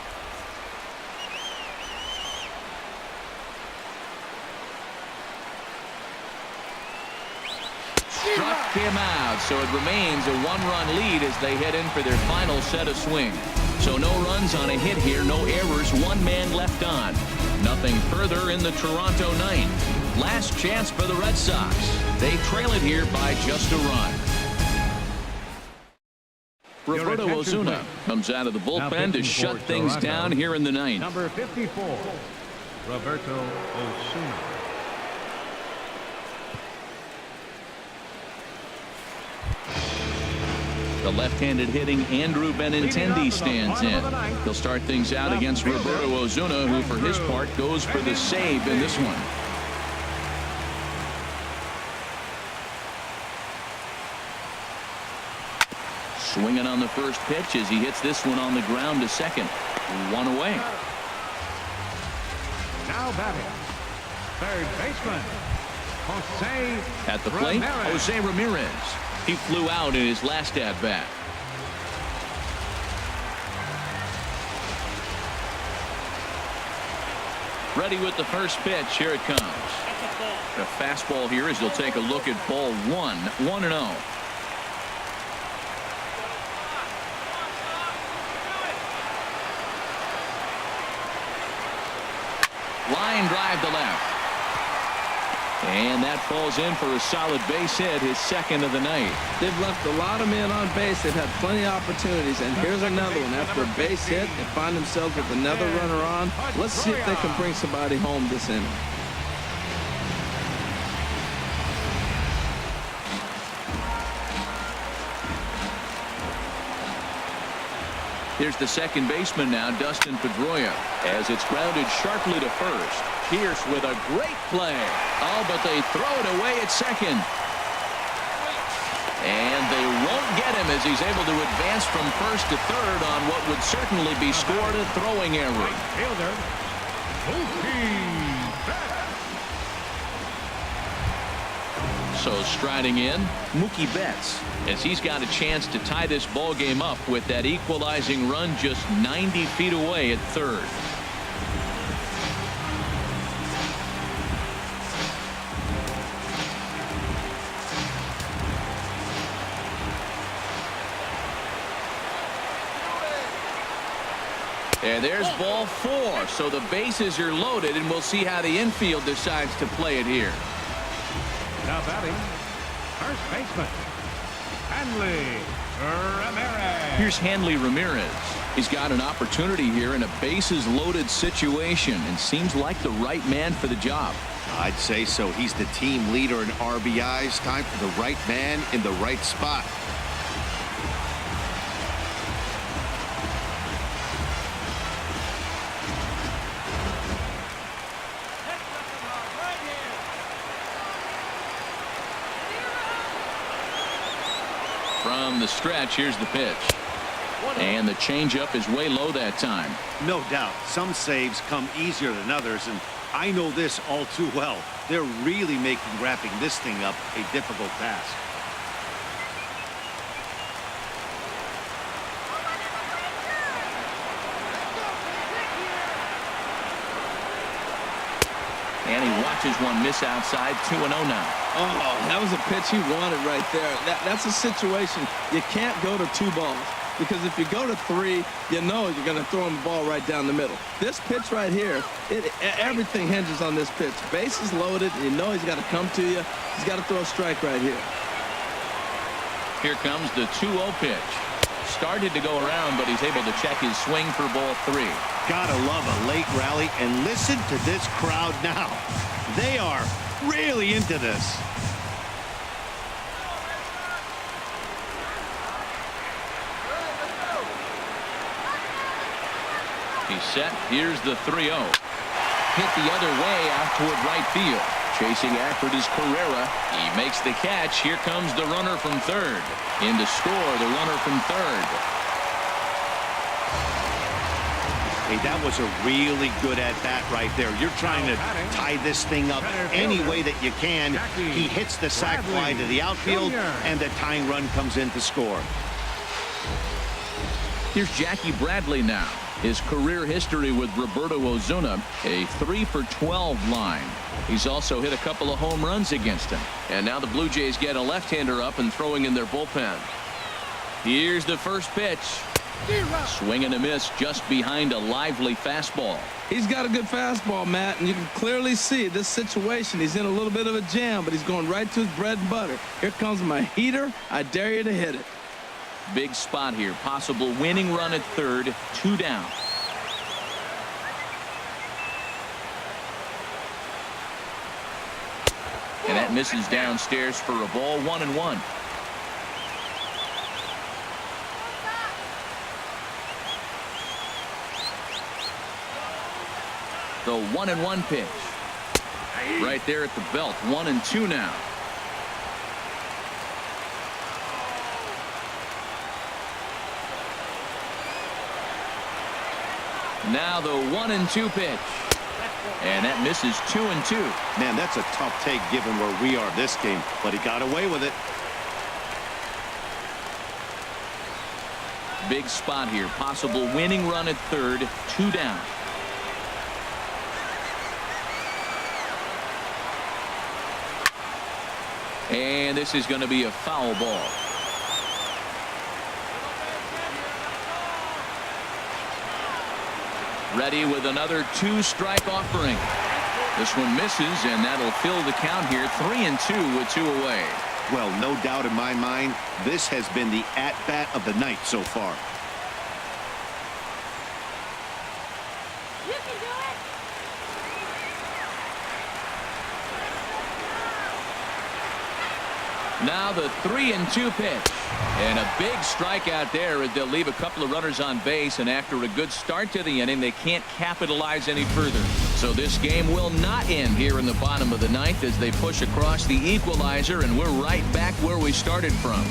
Struck him out, so it remains a 1-run lead as they head in for their final set of swings. So no runs on a hit here, no errors, 1 man left on. Nothing further in the Toronto ninth. Last chance for the Red Sox. They trail it here by just a run. Roberto Osuna comes out of the bullpen to shut things down here in the ninth. Number 54, Roberto Osuna. The left-handed hitting Andrew Benintendi stands in. He'll start things out against Roberto Osuna, who for his part goes for the save in this one. Swinging on the first pitch as he hits this one on the ground to second. 1 away. Now batting, third baseman, Jose At the plate, Ramirez. Jose Ramirez. He flew out in his last at-bat. Ready with the first pitch. Here it comes. A fastball here as he'll take a look at ball 1. 1-0. Line drive to left. And that falls in for a solid base hit, his second of the night. They've left a lot of men on base. They've had plenty of opportunities. And here's another one. After a base hit, they find themselves with another runner on. Let's see if they can bring somebody home this inning. Here's the second baseman now, Dustin Pedroia, as it's grounded sharply to first. Pierce with a great play. Oh, but they throw it away at second. And they won't get him as he's able to advance from first to third on what would certainly be scored a throwing error. Fielder, So striding in, Mookie Betts, as he's got a chance to tie this ball game up with that equalizing run just 90 feet away at third. And there's ball 4. So the bases are loaded, and we'll see how the infield decides to play it here. now batting, first baseman, Hanley Ramirez. Here's Hanley Ramirez. He's got an opportunity here in a bases loaded situation and seems like the right man for the job. I'd say so. He's the team leader in RBIs. Time for the right man in the right spot. From the stretch, here's the pitch. And the changeup is way low that time. No doubt. Some saves come easier than others, and I know this all too well. They're really making wrapping this thing up a difficult task. And he watches one miss outside. 2-0 now. Oh, that was a pitch he wanted right there. That's a situation you can't go to 2 balls. Because if you go to 3, you know you're going to throw him the ball right down the middle. This pitch right here, everything hinges on this pitch. Bases loaded. You know he's got to come to you. He's got to throw a strike right here. Here comes the 2-0 pitch. Started to go around, but he's able to check his swing for ball 3. Gotta love a late rally, and listen to this crowd now. They are really into this. He's set. Here's the 3-0. Hit the other way out toward right field. Chasing after it is Carrera. He makes the catch. Here comes the runner from third. In to score, the runner from third. Hey, that was a really good at-bat right there. You're trying to tie this thing up any way that you can. He hits the sac fly to the outfield, and the tying run comes in to score. Here's Jackie Bradley now. His career history with Roberto Ozuna, a 3-for-12 line. He's also hit a couple of home runs against him. And now the Blue Jays get a left-hander up and throwing in their bullpen. Here's the first pitch. Swing and a miss just behind a lively fastball. He's got a good fastball, Matt, and you can clearly see this situation. He's in a little bit of a jam, but he's going right to his bread and butter. Here comes my heater. I dare you to hit it. Big spot here. Possible winning run at third. 2 down. And that misses downstairs for a ball. 1-1. The 1-1 pitch. Right there at the belt. 1-2 now. Now the 1-2 pitch. And that misses 2-2. Man, that's a tough take given where we are this game, but he got away with it. Big spot here. Possible winning run at third. 2 down. And this is going to be a foul ball. Ready with another 2-strike offering. This one misses, and that'll fill the count here. 3-2 with 2 away. Well, no doubt in my mind, this has been the at-bat of the night so far. You can do it. Now the 3-2 pitch. And a big strikeout there as they'll leave a couple of runners on base, and after a good start to the inning, they can't capitalize any further. So this game will not end here in the bottom of the ninth as they push across the equalizer, and we're right back where we started from.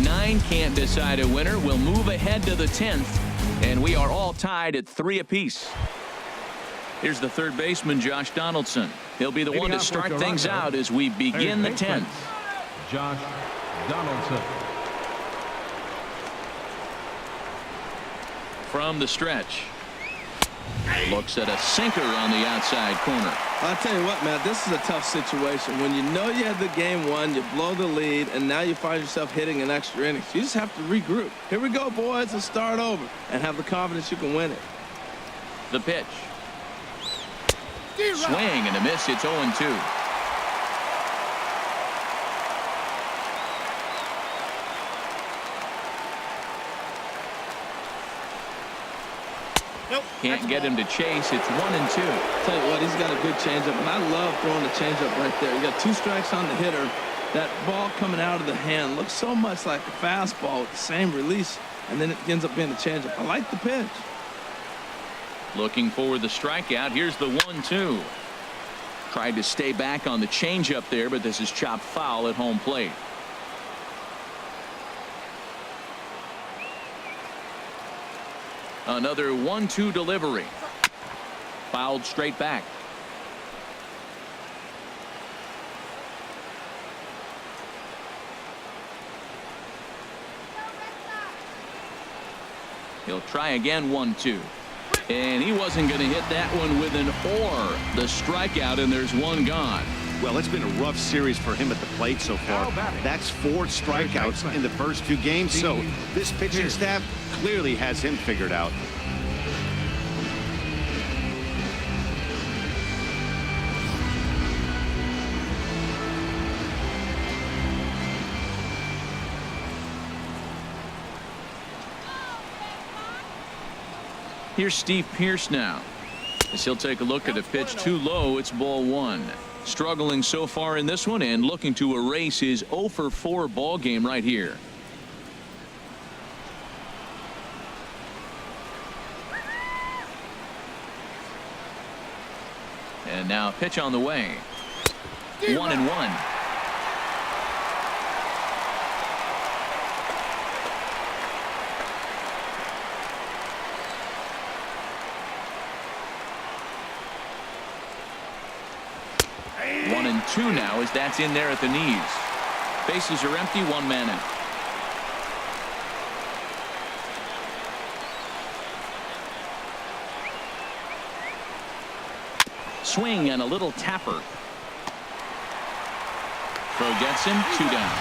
9 can't decide a winner. We'll move ahead to the 10th, and we are all tied at 3 apiece. Here's the third baseman, Josh Donaldson. He'll be the one to start things out as we begin the 10th. Josh Donaldson. From the stretch. Looks at a sinker on the outside corner. I'll tell you what, Matt, this is a tough situation. When you know you had the game won, you blow the lead, and now you find yourself hitting an extra inning. You just have to regroup. Here we go, boys, and start over and have the confidence you can win it. The pitch. Swing and a miss. It's 0-2. Can't get him to chase. It's 1-2. Tell you what, he's got a good changeup, and I love throwing the changeup right there. You got 2 strikes on the hitter. That ball coming out of the hand looks so much like a fastball with the same release, and then it ends up being a changeup. I like the pitch. Looking for the strikeout. Here's the 1-2. Tried to stay back on the changeup there, but this is chopped foul at home plate. Another 1-2 delivery. Fouled straight back. He'll try again. 1-2. And he wasn't going to hit that one with an or. The strikeout, and there's 1 gone. Well, it's been a rough series for him at the plate so far. That's 4 strikeouts in the first 2 games, so this pitching staff clearly has him figured out. Here's Steve Pearce now, as he'll take a look at a pitch too low. It's ball 1. Struggling so far in this one and looking to erase his 0-for-4 ball game right here. And now a pitch on the way. 1-1. One and two now as that's in there at the knees. Bases are empty, one man out. Swing and a little tapper. Throw gets him, 2 down.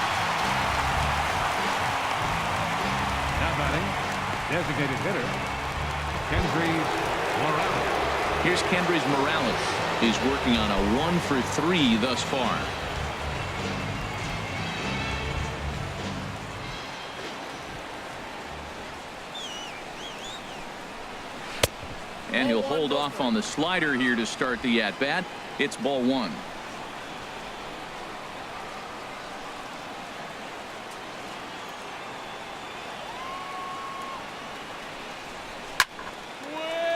Now batting, designated hitter, Kendrys Morales. Here's Kendrys Morales. He's working on a 1-for-3 thus far. And he'll hold off on the slider here to start the at-bat. It's ball 1.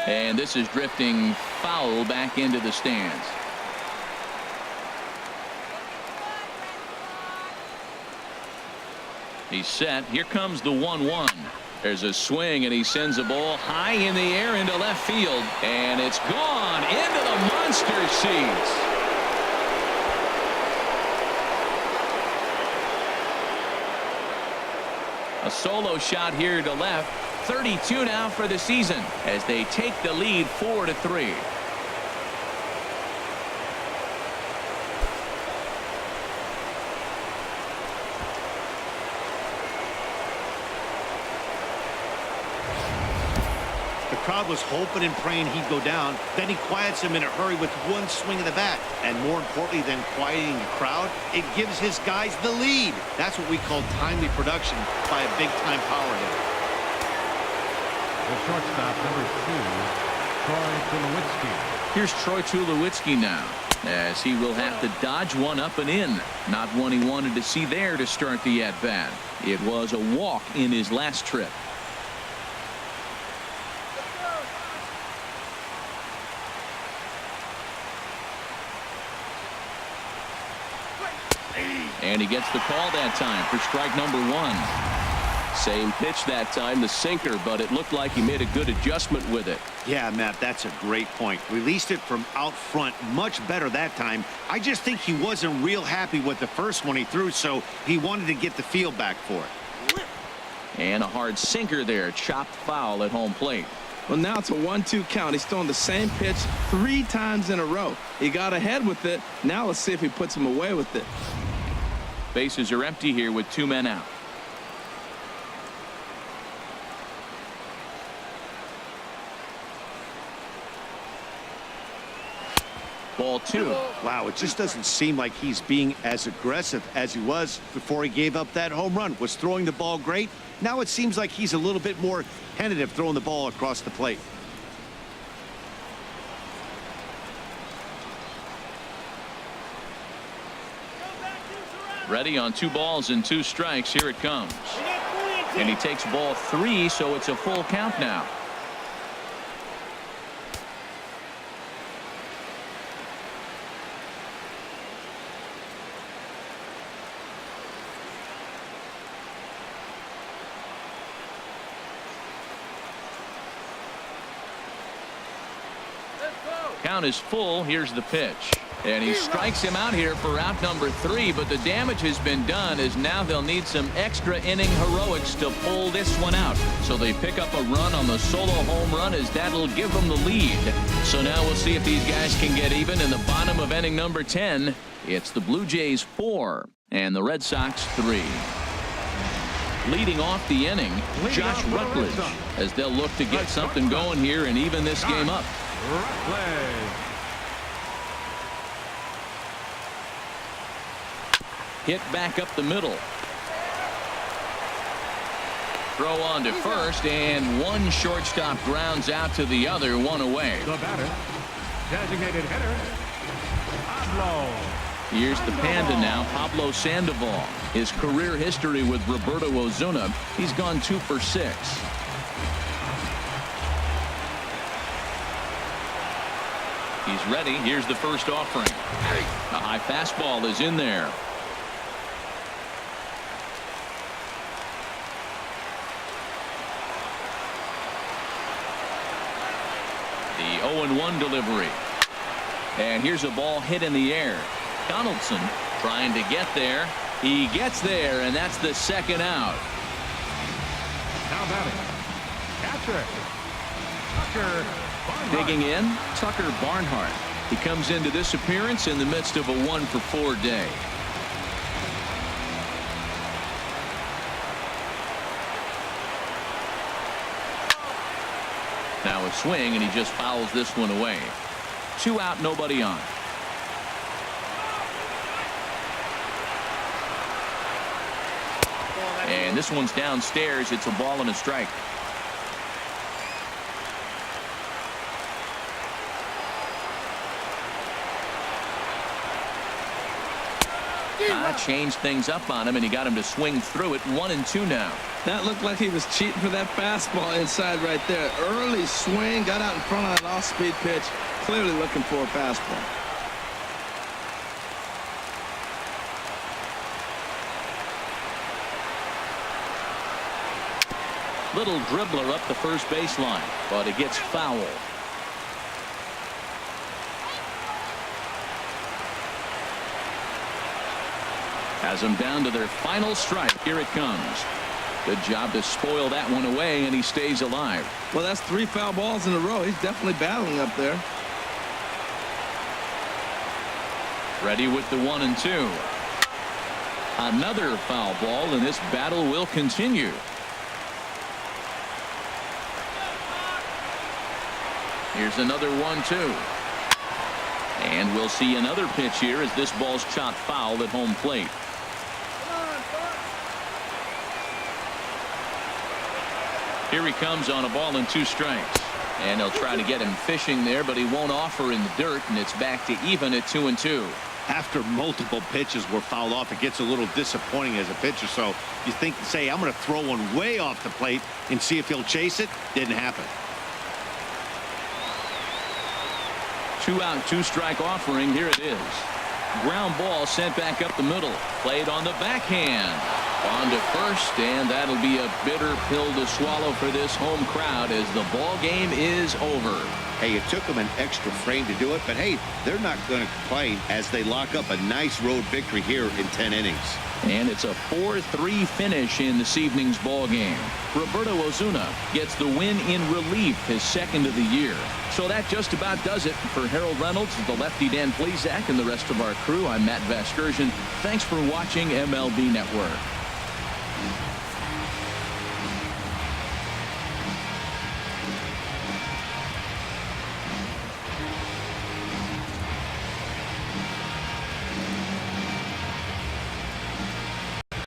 And this is drifting foul back into the stands. He's set. Here comes the 1-1. There's a swing, and he sends a ball high in the air into left field. And it's gone into the monster seats. A solo shot here to left. 32 now for the season as they take the lead 4-3. The crowd was hoping and praying he'd go down. Then he quiets him in a hurry with one swing of the bat. And more importantly than quieting the crowd, it gives his guys the lead. That's what we call timely production by a big-time power hitter. The shortstop, number 2, Troy Tulowitzki. Here's Troy Tulowitzki now, as he will have to dodge one up and in. Not one he wanted to see there to start the at-bat. It was a walk in his last trip. And he gets the call that time for strike number 1. Same pitch that time, the sinker, but it looked like he made a good adjustment with it. Yeah, Matt, that's a great point. Released it from out front much better that time. I just think he wasn't real happy with the first one he threw, so he wanted to get the feel back for it. And a hard sinker there, chopped foul at home plate. Well, now it's a 1-2 count. He's throwing the same pitch 3 times in a row. He got ahead with it. Now let's see if he puts him away with it. Bases are empty here with 2 men out. Ball 2. Wow, it just doesn't seem like he's being as aggressive as he was before he gave up that home run. Was throwing the ball great. Now it seems like he's a little bit more tentative throwing the ball across the plate. Ready on 2 balls and 2 strikes. Here it comes. And he takes ball 3, so it's a full count now. Count is full. Here's the pitch. And he strikes him out here for out number 3, but the damage has been done as now they'll need some extra inning heroics to pull this one out. So they pick up a run on the solo home run as that'll give them the lead. So now we'll see if these guys can get even in the bottom of inning number 10. It's the Blue Jays 4 and the Red Sox 3. Leading off the inning, Josh Rutledge, as they'll look to get something going here and even this game up. Rutledge. Hit back up the middle. Throw on to first, and one shortstop grounds out to the other, 1 away. The batter, designated hitter, Pablo. Here's the Panda now, Pablo Sandoval. His career history with Roberto Ozuna, he's gone 2 for 6. He's ready. Here's the first offering. A high fastball is in there. The 0-1 delivery. And here's a ball hit in the air. Donaldson trying to get there. He gets there, and that's the second out. Now batting, catcher, Tucker Barnhart. Digging in, Tucker Barnhart. He comes into this appearance in the midst of a 1-for-4 day. Now a swing, and he just fouls this one away. 2 out, nobody on. And this one's downstairs. It's a ball and a strike. Changed things up on him, and he got him to swing through it. 1-2 now. That looked like he was cheating for that fastball inside right there. Early swing, got out in front of that off-speed pitch. Clearly looking for a fastball. Little dribbler up the first baseline, but it gets foul. Has them down to their final strike. Here it comes. Good job to spoil that one away, and he stays alive. Well, that's 3 foul balls in a row. He's definitely battling up there. Ready with the 1-2. Another foul ball, and this battle will continue. Here's another 1-2. And we'll see another pitch here as this ball's chopped foul at home plate. Here he comes on a ball and 2 strikes. And they'll try to get him fishing there, but he won't offer in the dirt, and it's back to even at 2-2. After multiple pitches were fouled off, it gets a little disappointing as a pitcher. So you think, say, I'm going to throw one way off the plate and see if he'll chase it. Didn't happen. 2 out, 2 strike offering. Here it is. Ground ball sent back up the middle. Played on the backhand. On to first, and that'll be a bitter pill to swallow for this home crowd as the ball game is over. Hey, it took them an extra frame to do it, but hey, they're not going to complain as they lock up a nice road victory here in 10 innings. And it's a 4-3 finish in this evening's ball game. Roberto Osuna gets the win in relief, his second of the year. So that just about does it. For Harold Reynolds, the lefty Dan Plesac, and the rest of our crew, I'm Matt Vasgersian. Thanks for watching MLB Network.